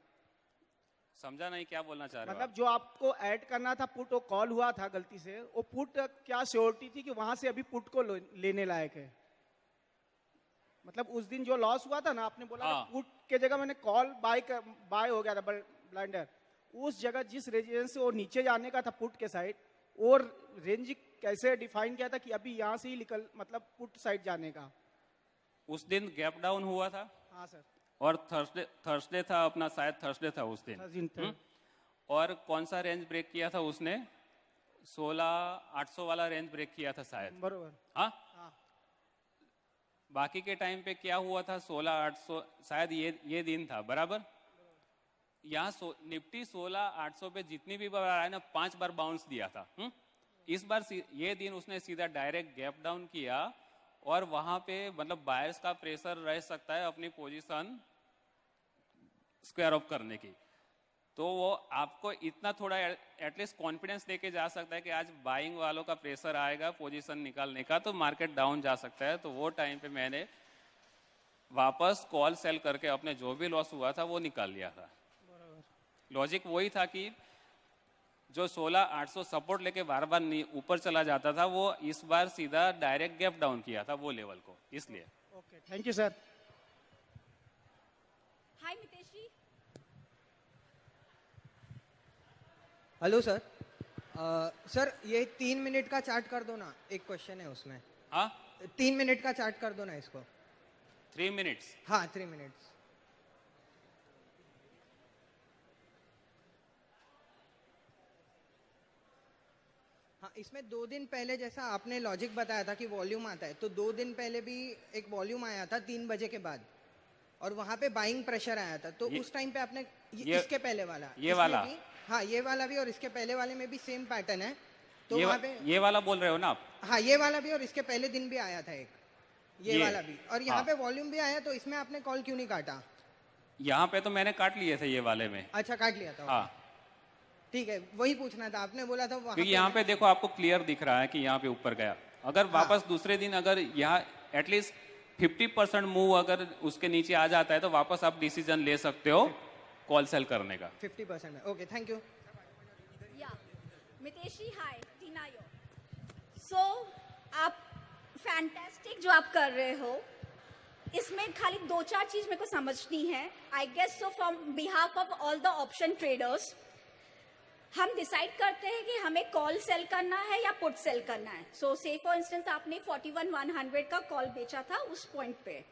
समझा नहीं, क्या बोलना चाह रहे हो मतलब आप? जो आपको ऐड करना था पुट, वो कॉल हुआ था गलती से, वो पुट क्या श्योरिटी थी कि वहां से अभी पुट को लेने लायक है? मतलब उस दिन जो लॉस हुआ था ना, आपने बोला हाँ। पुट के जगह मैंने कॉल बाय हो गया था ब्लाइंडर, उस जगह जिस रेजिडेंस से वो नीचे जाने का था पुट के साइड, और रेंज कैसे डिफाइन किया था कि अभी यहाँ से ही निकल मतलब पुट साइड जाने का? उस दिन गैप डाउन हुआ था। हाँ सर। और थर्सडे था अपना, शायद थर्सडे था उस दिन। और कौन सा रेंज ब्रेक किया था उसने? 16,800 वाला रेंज ब्रेक किया था शायद। बरोबर। हाँ, हाँ। बाकी के टाइम पे क्या हुआ था? 16,800 शायद ये दिन था बराबर। यहाँ निफ्टी 16,800 पे जितनी भी बार आया ना, 5 बार बाउंस दिया था। इस बार ये दिन उसने सीधा डायरेक्ट गैप डाउन किया, और वहां पे मतलब बायर्स का प्रेशर रह सकता है अपनी पोजीशन स्क्वायर ऑफ करने की। तो वो आपको इतना थोड़ा एटलीस्ट कॉन्फिडेंस देके जा सकता है कि आज बाइंग वालों का प्रेशर आएगा पोजीशन निकालने का, तो मार्केट डाउन जा सकता है। तो वो टाइम पे मैंने वापस कॉल सेल करके अपने जो भी लॉस हुआ था वो निकाल लिया था। लॉजिक वही था कि जो 16,800 सपोर्ट लेके बार बार ऊपर चला जाता था, वो इस बार सीधा डायरेक्ट गैप डाउन किया था वो लेवल को, इसलिए। Okay, thank you sir. Hi Mitesh ji. Hello sir. Sir ये 3 मिनट का चार्ट कर दो ना, एक क्वेश्चन है उसमें। हाँ, 3 मिनट का चार्ट कर दो ना इसको। 3 मिनट्स? हाँ 3 मिनट्स। हाँ, इसमें 2 दिन पहले जैसा आपने लॉजिक बताया था कि वॉल्यूम आता है, तो 2 दिन पहले भी एक वॉल्यूम आया था 3 बजे के बाद, और वहां पे बाइंग प्रेशर आया था। तो उस टाइम पे आपने इसके पहले वाला, ये वाला भी, हाँ ये वाला भी और इसके पहले वाले में भी सेम पैटर्न है। तो ये वहाँ पे ये वाला बोल रहे हो ना आप? हाँ ये वाला भी, और इसके पहले दिन भी आया था एक ये वाला भी, और यहाँ हाँ। पे वॉल्यूम भी आया। तो इसमें आपने कॉल क्यों नहीं काटा? यहाँ पे तो मैंने काट लिए थे ये वाले में। अच्छा, काट लिया था। हाँ, ठीक है, वही पूछना था, आपने बोला था वहाँ क्योंकि यहाँ पे देखो आपको क्लियर दिख रहा है कि यहाँ पे ऊपर गया। अगर वापस दूसरे दिन अगर यहाँ एटलीस्ट 50% मूव अगर उसके नीचे आ जाता है तो वापस आप डिसीजन ले सकते हो कॉल सेल करने का। 50% है। Okay, thank you. Yeah, मितेशी, हाय, टीना यो। सो आप फैंटास्टिक जो आप कर रहे हो, इसमें खाली 2-4 चीज मेरे को समझनी है। I guess so from behalf of all the option traders, हम डिसाइड करते हैं कि हमें कॉल सेल करना है या पुट सेल करना है। सो से फॉर इंस्टेंस आपने 41,100 का कॉल बेचा था उस पॉइंट पे।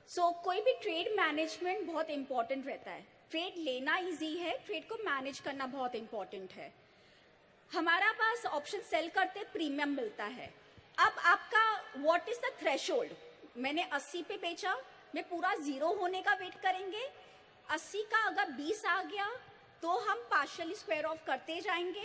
सो कोई भी ट्रेड मैनेजमेंट बहुत इंपॉर्टेंट रहता है। ट्रेड लेना इजी है, ट्रेड को मैनेज करना बहुत इंपॉर्टेंट है। हमारा पास ऑप्शन सेल करते प्रीमियम मिलता है। अब आपका व्हाट इज द थ्रेशोल्ड? मैंने 80 पे बेचा, मैं पूरा 0 होने का वेट करेंगे? 80 का अगर 20 आ गया तो हम पार्शियली स्क्वायर ऑफ करते जाएंगे।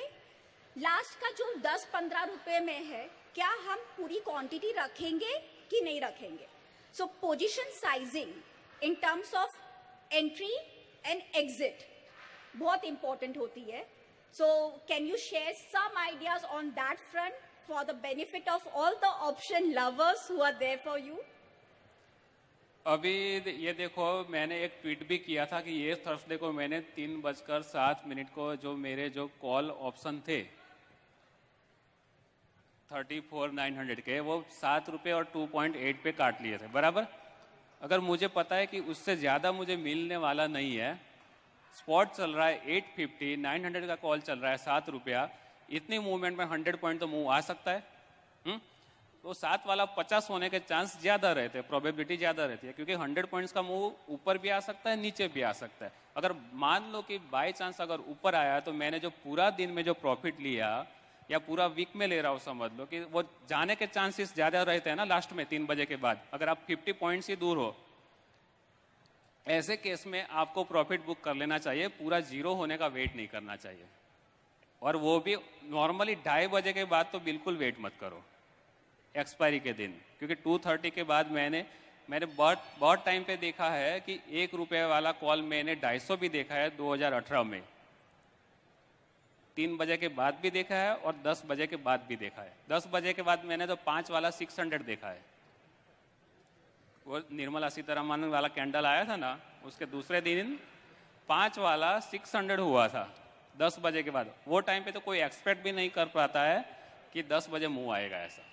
लास्ट का जो 10-15 रुपए में है, क्या हम पूरी क्वांटिटी रखेंगे कि नहीं रखेंगे? So position sizing in terms of entry and exit बहुत इंपॉर्टेंट होती है। So can you share some ideas on that front for the benefit of all the option lovers who are there for you? अभी ये देखो, मैंने एक ट्वीट भी किया था कि ये थर्सडे को मैंने 3:07 को जो मेरे जो कॉल ऑप्शन थे 34,900 के, वो 7 रुपये और 2.8 पे काट लिए थे, बराबर। अगर मुझे पता है कि उससे ज़्यादा मुझे मिलने वाला नहीं है, स्पॉट चल रहा है 850, 900 का कॉल चल रहा है 7 रुपया, इतनी मूवमेंट में 100 पॉइंट तो मूव आ सकता है। तो 7 वाला 50 होने के चांस ज़्यादा रहते हैं, प्रोबेबिलिटी ज़्यादा रहती है, क्योंकि 100 पॉइंट्स का मूव ऊपर भी आ सकता है, नीचे भी आ सकता है। अगर मान लो कि बाय चांस अगर ऊपर आया तो मैंने जो पूरा दिन में जो प्रॉफिट लिया या पूरा वीक में ले रहा हूँ, समझ लो कि वो जाने के चांसेस ज़्यादा रहते हैं ना लास्ट में 3 बजे के बाद, अगर आप 50 पॉइंट्स ही दूर हो। ऐसे केस में आपको प्रॉफिट बुक कर लेना चाहिए, पूरा 0 होने का वेट नहीं करना चाहिए, और वो भी नॉर्मली 2:30 बजे के बाद तो बिल्कुल वेट मत करो एक्सपायरी के दिन, क्योंकि 2:30 के बाद मैंने बहुत टाइम पे देखा है कि 1 रुपये वाला कॉल मैंने 250 भी देखा है 2018 में, 3 बजे के बाद भी देखा है और 10 बजे के बाद भी देखा है। 10 बजे के बाद मैंने तो 5 वाला 600 देखा है। वो निर्मला सीतारमण वाला कैंडल आया था ना, उसके दूसरे दिन 5 वाला 600 हुआ था 10 बजे के बाद। वो टाइम पे तो कोई एक्सपेक्ट भी नहीं कर पाता है कि 10 बजे मूव आएगा ऐसा,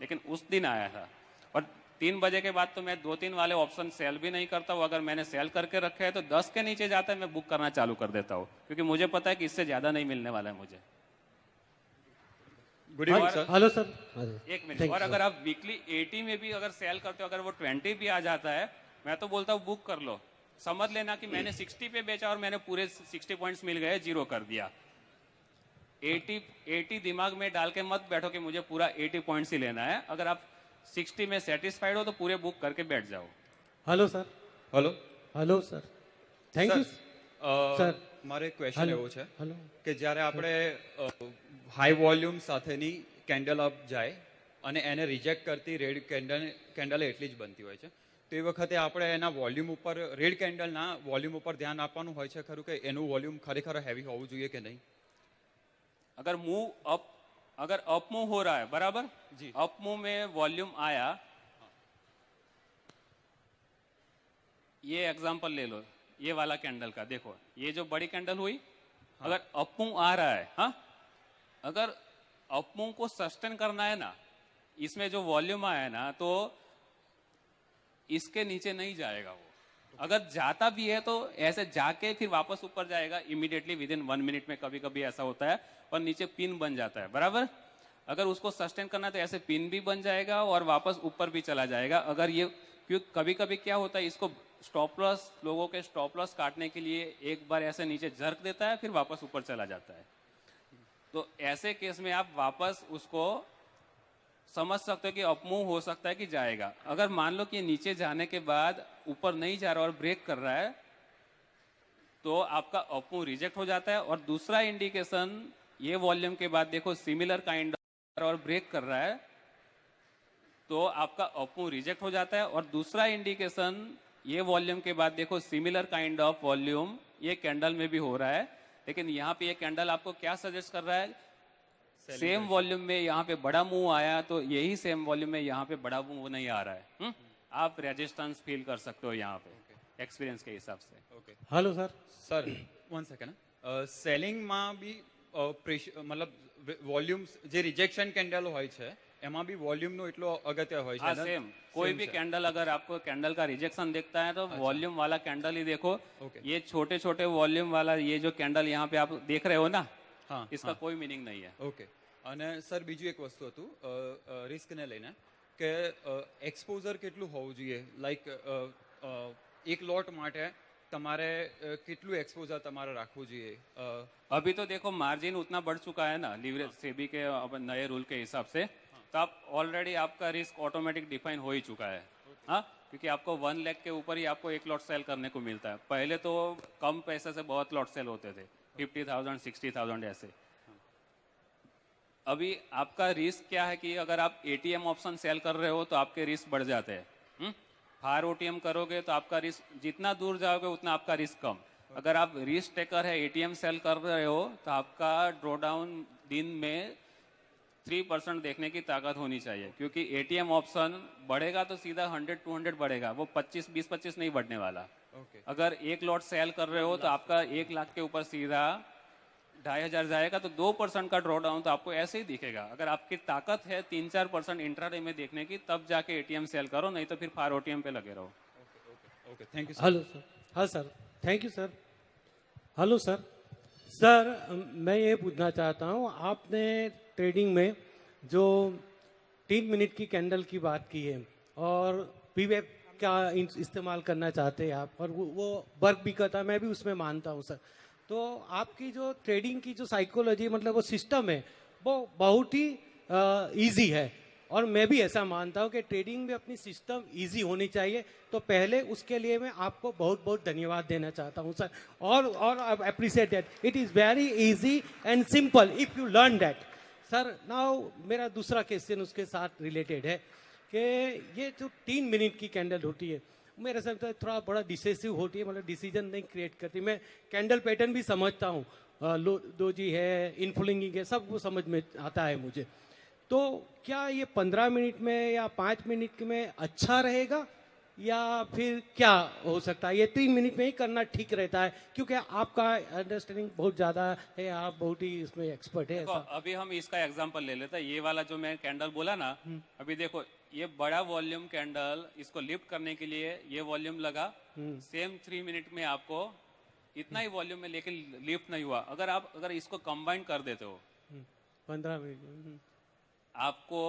लेकिन उस दिन आया था। और 3 बजे के बाद तो मैं 2-3 वाले ऑप्शन सेल भी नहीं करता हूँ। अगर मैंने सेल करके रखे हैं तो 10 के नीचे जाता है मैं बुक करना चालू कर देता हूँ, क्योंकि मुझे पता है कि इससे ज्यादा नहीं मिलने वाला है मुझे। Good evening sir. Hello sir. एक मिनट, और अगर आप वीकली 80 में भी अगर सेल करते हो, अगर वो 20 भी आ जाता है, मैं तो बोलता हूँ बुक कर लो। समझ लेना कि मैंने 60 पे बेचा और मैंने पूरे 60 पॉइंट्स मिल गए, 0 कर दिया। 80 दिमाग में डाल के मत बैठो कि मुझे पूरा 80 पॉइंट्स ही लेना है। अगर आप 60 में सेटिस्फाइड हो तो पूरे बुक करके बैठ जाओ। Hello sir. Hello hello sir, thank you sir. મારે ક્વેશ્ચન એવો છે હેલો કે જ્યારે આપણે હાઈ વોલ્યુમ સાથેની કેન્ડલ અપ જાય અને એને રિજેક્ટ કરતી રેડ કેન્ડલ એટલી જ બનતી હોય છે, તો એ વખતે આપણે એના વોલ્યુમ ઉપર, રેડ કેન્ડલના વોલ્યુમ ઉપર ધ્યાન આપવાનું હોય છે ખરું કે એનું વોલ્યુમ ખરેખર હેવી હોવું જોઈએ કે નહીં? अगर अप मूव हो रहा है, बराबर जी, अप मूव में वॉल्यूम आया, ये एग्जांपल ले लो ये वाला कैंडल का, देखो ये जो बड़ी कैंडल हुई, अगर अप मूव आ रहा है, हाँ, अगर अप मूव को सस्टेन करना है ना, इसमें जो वॉल्यूम आया है ना, तो इसके नीचे नहीं जाएगा वो। अगर जाता भी है तो ऐसे जाके फिर वापस ऊपर जाएगा इमीडिएटली विदिन 1 मिनट में, कभी कभी ऐसा होता है, और नीचे पिन बन जाता है, बराबर। अगर उसको सस्टेन करना है तो ऐसे पिन भी बन जाएगा और वापस ऊपर भी चला जाएगा। अगर ये, क्योंकि कभी कभी क्या होता है, इसको स्टॉप लॉस, लोगों के स्टॉप लॉस काटने के लिए एक बार ऐसे नीचे झरक देता है, फिर वापस ऊपर चला जाता है। तो ऐसे केस में आप वापस उसको समझ सकते हो कि अप मूव हो सकता है कि जाएगा। अगर मान लो कि नीचे जाने के बाद ऊपर नहीं जा रहा और ब्रेक कर रहा है, तो आपका अप मूव रिजेक्ट हो जाता है। और दूसरा इंडिकेशन, ये वॉल्यूम के बाद देखो सिमिलर काइंड और ब्रेक कर रहा है, तो आपका अप मूव रिजेक्ट हो जाता है। और दूसरा इंडिकेशन, ये वॉल्यूम के बाद देखो सिमिलर काइंड ऑफ वॉल्यूम ये कैंडल में भी हो रहा है, लेकिन यहाँ पे ये कैंडल आपको क्या सजेस्ट कर रहा है, सेम वॉल्यूम में यहाँ पे बड़ा मूव आया तो यही सेम वॉल्यूम में यहाँ पे बड़ा मूव नहीं आ रहा है। आप रेजिस्टेंस फील कर सकते हो यहाँ पे एक्सपीरियंस के हिसाब से। Okay hello sir sir one second સેલિંગમાં બી મતલબ વોલ્યુમ્સ જે રિજેક્શન કેન્ડલ હોય છે એમાં બી વોલ્યુમનો એટલો અગત્ય હોય हाँ છે सेम, कोई भी कैंडल अगर आपको कैंडल का रिजेक्शन देखता है तो वॉल्यूम वाला कैंडल ही देखो। ओके। ये छोटे छोटे वॉल्यूम वाला ये जो कैंडल यहाँ पे आप देख रहे हो ना, હા इसका कोई मीनिंग नहीं है। ઓકે અને સર બીજું એક વસ્તુ હતું રિસ્કને લઈને કે એક્સપોઝર કેટલું હોવું જોઈએ, લાઈક એક લોટ માટે તમારે કેટલું એક્સપોઝર તમારે રાખવું જોઈએ? अभी तो देखो मार्जिन उतना बढ़ चुका है ना लीवरेज सेबी के अब नए रूल के हिसाब से, तो आप ऑलरेडी आपका रिस्क ऑटोमेटिक डिफाइन हो ही चुका है। हाँ, क्योंकि आपको 1 लाख के ऊपर ही आपको एक लॉट सेल करने को मिलता है। पहले तो कम पैसे से बहुत लॉट सेल होते थे, 50,000 60,000 ऐसे। अभी आपका रिस्क क्या है कि अगर आप एटीएम ऑप्शन सेल कर रहे हो तो आपके रिस्क बढ़ जाते हैं। फार ओटीएम करोगे तो आपका रिस्क जितना दूर जाओगे उतना आपका रिस्क कम। अगर आप रिस्क टेकर है, एटीएम सेल कर रहे हो तो आपका ड्रॉडाउन दिन में 3% देखने की ताकत होनी चाहिए, क्योंकि एटीएम ऑप्शन बढ़ेगा तो सीधा 100-200 बढ़ेगा, वो 20-25 नहीं बढ़ने वाला। ઓકે अगर एक लॉट सेल कर रहे हो तो आपका 1 लाख के ऊपर सीधा 2,500 जाएगा, तो 2% का ड्रॉ डाउन तो आपको ऐसे ही दिखेगा। अगर आपकी ताकत है 3-4% इंट्राडे में देखने की, तब जाके एटीएम सेल करो, नहीं तो फिर फार ओटीएम पे लगे रहो। Okay thank you hello sir. हाँ sir, thank you sir. Hello sir. Sir मैं ये पूछना चाहता हूँ, आपने ट्रेडिंग में जो 3 मिनट की कैंडल की बात की है और पीवेप का इस्तेमाल करना चाहते हैं आप, और वो वर्क भी करता है, मैं भी उसमें मानता हूँ सर। तो आपकी जो ट्रेडिंग की जो साइकोलॉजी मतलब वो सिस्टम है वो बहुत ही इजी है, और मैं भी ऐसा मानता हूँ कि ट्रेडिंग में अपनी सिस्टम इजी होनी चाहिए। तो पहले उसके लिए मैं आपको बहुत बहुत धन्यवाद देना चाहता हूँ सर, और I appreciate that it is very easy and simple if you learn that. Sir now मेरा दूसरा क्वेश्चन उसके साथ रिलेटेड है कि ये जो 3 मिनट की कैंडल होती है मेरे साथ थोड़ा बड़ा डिसेसिव होती है, मतलब डिसीजन नहीं क्रिएट करती। मैं कैंडल पैटर्न भी समझता हूँ, दोजी है, इनफ्लुइंगिंग है, सब वो समझ में आता है मुझे। तो क्या ये 15 मिनट में या 5 मिनट में अच्छा रहेगा या फिर क्या हो सकता है? ये 3 मिनट में ही करना ठीक रहता है, क्योंकि आपका अंडरस्टैंडिंग बहुत ज़्यादा है, आप बहुत ही इसमें एक्सपर्ट है। देखो, अभी हम इसका एग्जांपल ले लेते हैं। ये वाला जो मैं कैंडल बोला ना, अभी देखो ये बड़ा वॉल्यूम कैंडल, इसको लिफ्ट करने के लिए ये वॉल्यूम लगा, सेम 3 मिनट में आपको इतना ही वॉल्यूम में, लेकिन लिफ्ट नहीं हुआ। अगर इसको कंबाइन कर देते हो 15 मिनट आपको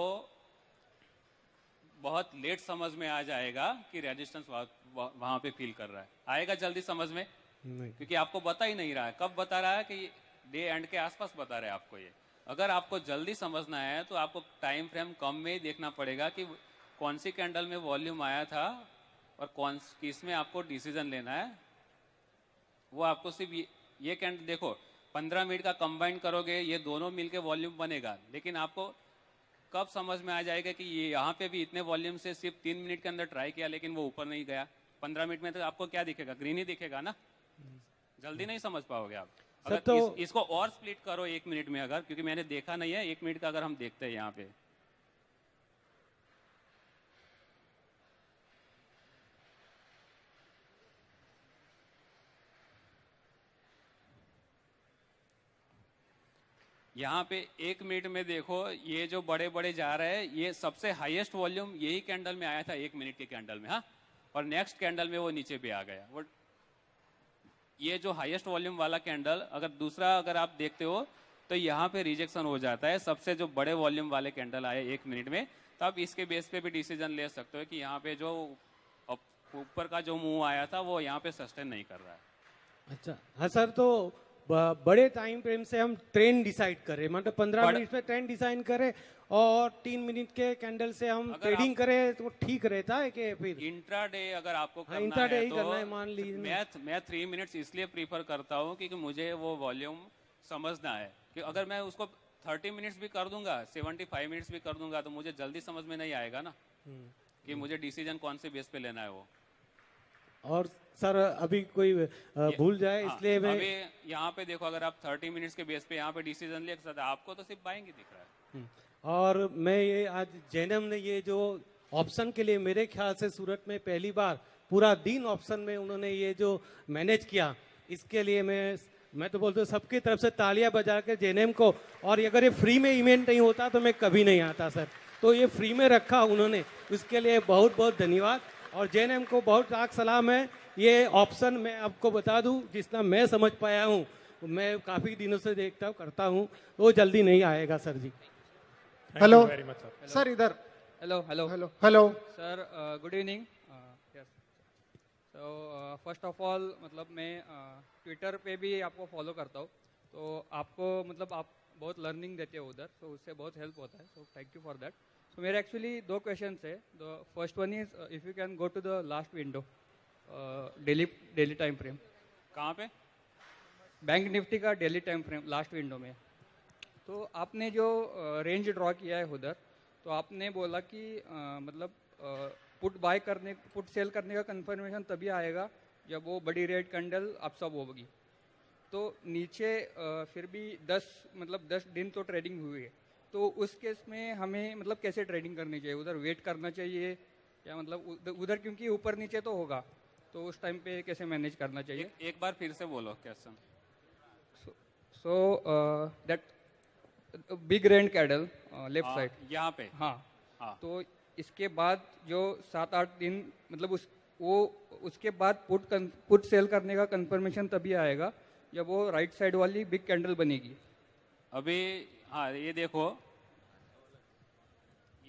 बहुत लेट समझ में आ जाएगा कि रेजिस्टेंस वहां पे फील कर रहा है। आएगा जल्दी समझ में नहीं। क्योंकि आपको बता ही नहीं रहा है। कब बता रहा है कि डे एंड के आसपास बता रहे हैं आपको ये। अगर आपको जल्दी समझना है तो आपको टाइम फ्रेम कम में ही देखना पड़ेगा कि कौन सी कैंडल में वॉल्यूम आया था और किस में आपको डिसीजन लेना है। वो आपको सिर्फ ये कैंडल देखो, 15 मिनट का कंबाइन करोगे, ये दोनों मिलके वॉल्यूम बनेगा, लेकिन आपको कब समझ में आ जाएगा कि ये यहाँ पे भी इतने वॉल्यूम से सिर्फ 3 मिनट के अंदर ट्राई किया लेकिन वो ऊपर नहीं गया। 15 मिनट में तो आपको क्या दिखेगा? ग्रीन ही दिखेगा ना, जल्दी नहीं समझ पाओगे आप। अगर तो इसको और स्प्लिट करो 1 मिनट में, अगर, क्योंकि मैंने देखा नहीं है 1 मिनट का, अगर हम देखते हैं यहाँ पे यहाँ पे 1 मिनट में देखो, ये जो बड़े बड़े जा रहे हैं, ये सबसे हाईएस्ट वॉल्यूम यही कैंडल में आया था 1 मिनट के कैंडल में। हाँ, और नेक्स्ट कैंडल में वो नीचे पे आ गया। वो ये जो हाईएस्ट वॉल्यूम वाला कैंडल, अगर आप देखते हो तो यहाँ पे रिजेक्शन हो जाता है। सबसे जो बड़े वॉल्यूम वाले कैंडल आए 1 मिनट में, तो आप इसके बेस पे भी डिसीजन ले सकते हो कि यहाँ पे जो ऊपर का जो मूव आया था वो यहाँ पे सस्टेन नहीं कर रहा है। अच्छा हाँ सर, तो बड़े टाइम फ्रेम से हम ट्रेंड डिसाइड करें, मतलब 15 मिनट में ट्रेंड डिसाइड करें और 3 मिनट के कैंडल से हम ट्रेडिंग करें तो ठीक रहता है कि फिर इंट्राडे अगर आपको करना इंट्राडे है ही तो करना है, मान लीजिए मैं 3 मिनट्स इसलिए प्रीफर करता हूँ क्योंकि मुझे वो वॉल्यूम समझना है। कि अगर मैं उसको 30 मिनट्स भी कर दूंगा, 75 मिनट्स भी कर दूंगा, तो मुझे जल्दी समझ में नहीं आएगा ना कि मुझे डिसीजन कौन से बेस पे लेना है वो। और सर अभी कोई भूल जाए हाँ, इसलिए मैं अभी यहाँ पे देखो, अगर आप 30 मिनट्स के बेस पे यहाँ पे डिसीजन ले सकते, आपको तो सिर्फ बाइंग ही दिख रहा है। और मैं ये आज जैनम ने ये जो ऑप्शन के लिए मेरे ख्याल से सूरत में पहली बार पूरा दिन ऑप्शन में उन्होंने ये जो मैनेज किया, इसके लिए मैं तो बोलता हूँ सबकी तरफ से तालियां बजा के जेएनएम को। और अगर ये फ्री में इवेंट नहीं होता तो मैं कभी नहीं आता सर, तो ये फ्री में रखा उन्होंने, उसके लिए बहुत बहुत धन्यवाद। और जेएनएम को बहुत लाख सलाम है। ये ऑप्शन मैं आपको बता दूं, जितना मैं समझ पाया हूँ, मैं काफ़ी दिनों से देखता हूँ करता हूँ, तो जल्दी नहीं आएगा सर जी। हेलो सर, इधर hello hello hello hello sir, good evening. Yes, तो फर्स्ट ऑफ ऑल मतलब मैं ट्विटर पे भी आपको फॉलो करता हूँ, तो आपको मतलब आप बहुत लर्निंग देते हो उधर, तो उससे बहुत हेल्प होता है, so thank you for that. So मेरे एक्चुअली दो क्वेश्चन है। The first one is if you can go to the last window, daily time frame. कहाँ पे? बैंक निफ्टी का daily time frame last window में। तो आपने जो रेंज ड्रॉ किया है उधर, तो आपने बोला कि मतलब पुट सेल करने का कंफर्मेशन तभी आएगा जब वो बड़ी रेड कैंडल अपसब होगी। तो नीचे फिर भी 10 दिन तो ट्रेडिंग हुई है, तो उस केस में हमें मतलब कैसे ट्रेडिंग करनी चाहिए? उधर वेट करना चाहिए या मतलब उधर क्योंकि ऊपर नीचे तो होगा, तो उस टाइम पे कैसे मैनेज करना चाहिए? एक बार फिर से बोलो question. So that big red candle left side यहाँ पे। हाँ, हाँ। तो इसके बाद जो 7-8 दिन मतलब उसके बाद पुट सेल करने का कंफर्मेशन तभी आएगा जब वो राइट साइड वाली बिग कैंडल बनेगी। अभी हाँ, ये देखो,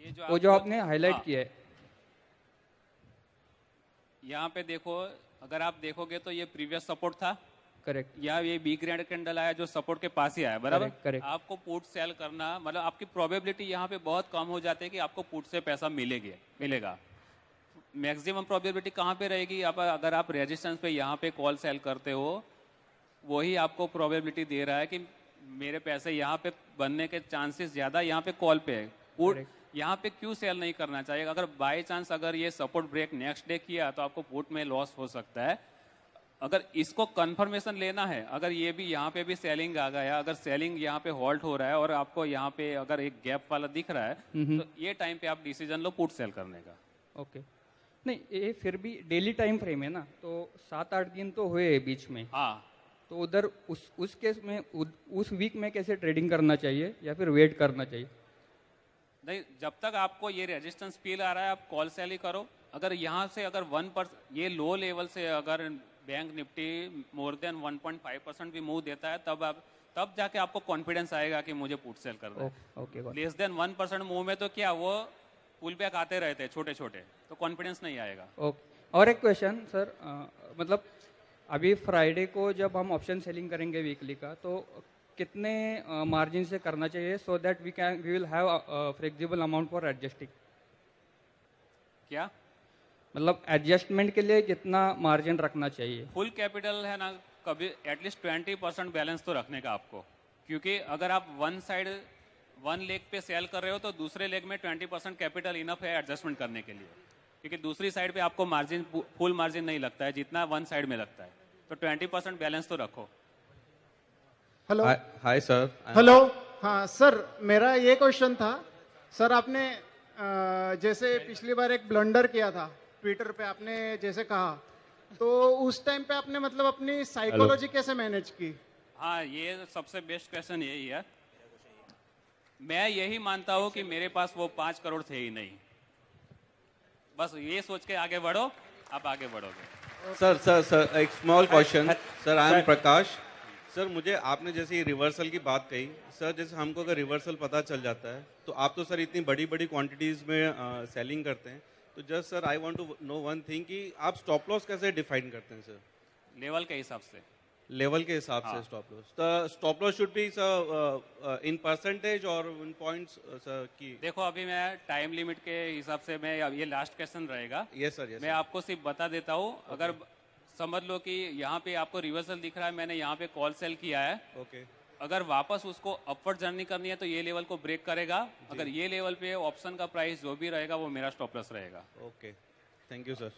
ये जो आपने हाईलाइट हाँ, किया है, यहाँ पे देखो, अगर आप देखोगे तो ये प्रीवियस सपोर्ट था। करेक्ट। या ये बिग रेड कैंडल आया जो सपोर्ट के पास ही आया, बराबर। Correct. आपको पुट सेल करना मतलब आपकी प्रोबेबिलिटी यहाँ पे बहुत कम हो जाती है कि आपको पुट से पैसा मिलेगा। मैक्सिमम प्रोबेबिलिटी कहाँ पे रहेगी? अगर आप रेजिस्टेंस पे यहाँ पे कॉल सेल करते हो, वही आपको प्रोबेबिलिटी दे रहा है कि मेरे पैसे यहाँ पे बनने के चांसेस ज़्यादा यहाँ पे कॉल पे है। पुट यहाँ पे क्यों सेल नहीं करना चाहिए? अगर बाई चांस अगर ये सपोर्ट ब्रेक नेक्स्ट डे किया तो आपको पुट में लॉस हो सकता है। अगर इसको कंफर्मेशन लेना है, अगर ये भी यहाँ पे भी सेलिंग आ गया, अगर सेलिंग यहाँ पे हॉल्ट हो रहा है और आपको यहाँ पे अगर एक गैप वाला दिख रहा है, तो ये टाइम पे आप डिसीजन लो पुट सेल करने का। ओके। नहीं, ये फिर भी डेली टाइम फ्रेम है ना, तो 7-8 दिन तो हुए बीच में। हाँ, तो उधर उस केस में उस वीक में कैसे ट्रेडिंग करना चाहिए या फिर वेट करना चाहिए? नहीं, जब तक आपको ये रेजिस्टेंस फील आ रहा है आप कॉल सेल ही करो। अगर यहाँ से अगर 1% ये लो लेवल से अगर बैंक निफ्टी मोर देन 1.5% भी मूव देता है, तब जाके आपको कॉन्फिडेंस आएगा कि मुझे पुट सेल करना है। ओके, लेस देन 1% मूव में तो क्या वो पुल बैक आते रहते हैं छोटे छोटे, तो कॉन्फिडेंस नहीं आएगा। ओके। और एक क्वेश्चन सर, मतलब अभी फ्राइडे को जब हम ऑप्शन सेलिंग करेंगे वीकली का, तो कितने मार्जिन से करना चाहिए so that we will have flexible amount for adjusting? क्या मतलब एडजस्टमेंट के लिए कितना मार्जिन रखना चाहिए? फुल कैपिटल है ना, कभी एटलीस्ट 20% बैलेंस तो रखने का आपको, क्योंकि अगर आप वन लेग पे सेल कर रहे हो तो दूसरे लेग में 20% कैपिटल इनफ है एडजस्टमेंट करने के लिए, क्योंकि दूसरी साइड पे आपको मार्जिन फुल मार्जिन नहीं लगता है जितना वन साइड में लगता है, तो 20% बैलेंस तो रखो। Hello hi sir. हेलो। हाँ सर, मेरा ये क्वेश्चन था सर, आपने जैसे पिछली बार एक ब्लंडर किया था ट्विटर पे, आपने जैसे कहा, तो उस टाइम पे आपने मतलब अपनी साइकोलॉजी कैसे मैनेज की? हाँ, ये सबसे बेस्ट क्वेश्चन यही है। मैं यही मानता हूँ कि मेरे पास वो 5 करोड़ थे ही नहीं, बस ये सोच के आगे बढ़ो, आप आगे बढ़ोगे। सर एक small question. Sir I am Prakash. Sir मुझे आपने जैसे रिवर्सल की बात कही, सर जैसे हमको अगर रिवर्सल पता चल जाता है तो आप तो सर इतनी बड़ी बड़ी क्वांटिटीज में सेलिंग करते हैं, तो just sir I want to know one thing कि आप स्टॉप लॉस कैसे डिफाइन करते हैं? सर लेवल के हिसाब से। लेवल के हिसाब से स्टॉप लॉस, तो stop loss should be sir in percentage और इन पॉइंट्स सर की? देखो, अभी मैं टाइम लिमिट के हिसाब से मैं ये लास्ट क्वेश्चन रहेगा। Yes sir, yes. मैं आपको सिर्फ बता देता हूँ, अगर समझ लो कि यहाँ पे आपको रिवर्सल दिख रहा है, मैंने यहाँ पे कॉल सेल किया है, ओके। अगर वापस उसको अपवर्ड जर्नी करनी है तो ये लेवल को ब्रेक करेगा। अगर ये लेवल पे ऑप्शन का प्राइस जो भी रहेगा वो मेरा स्टॉप लॉस रहेगा। Okay, thank you sir.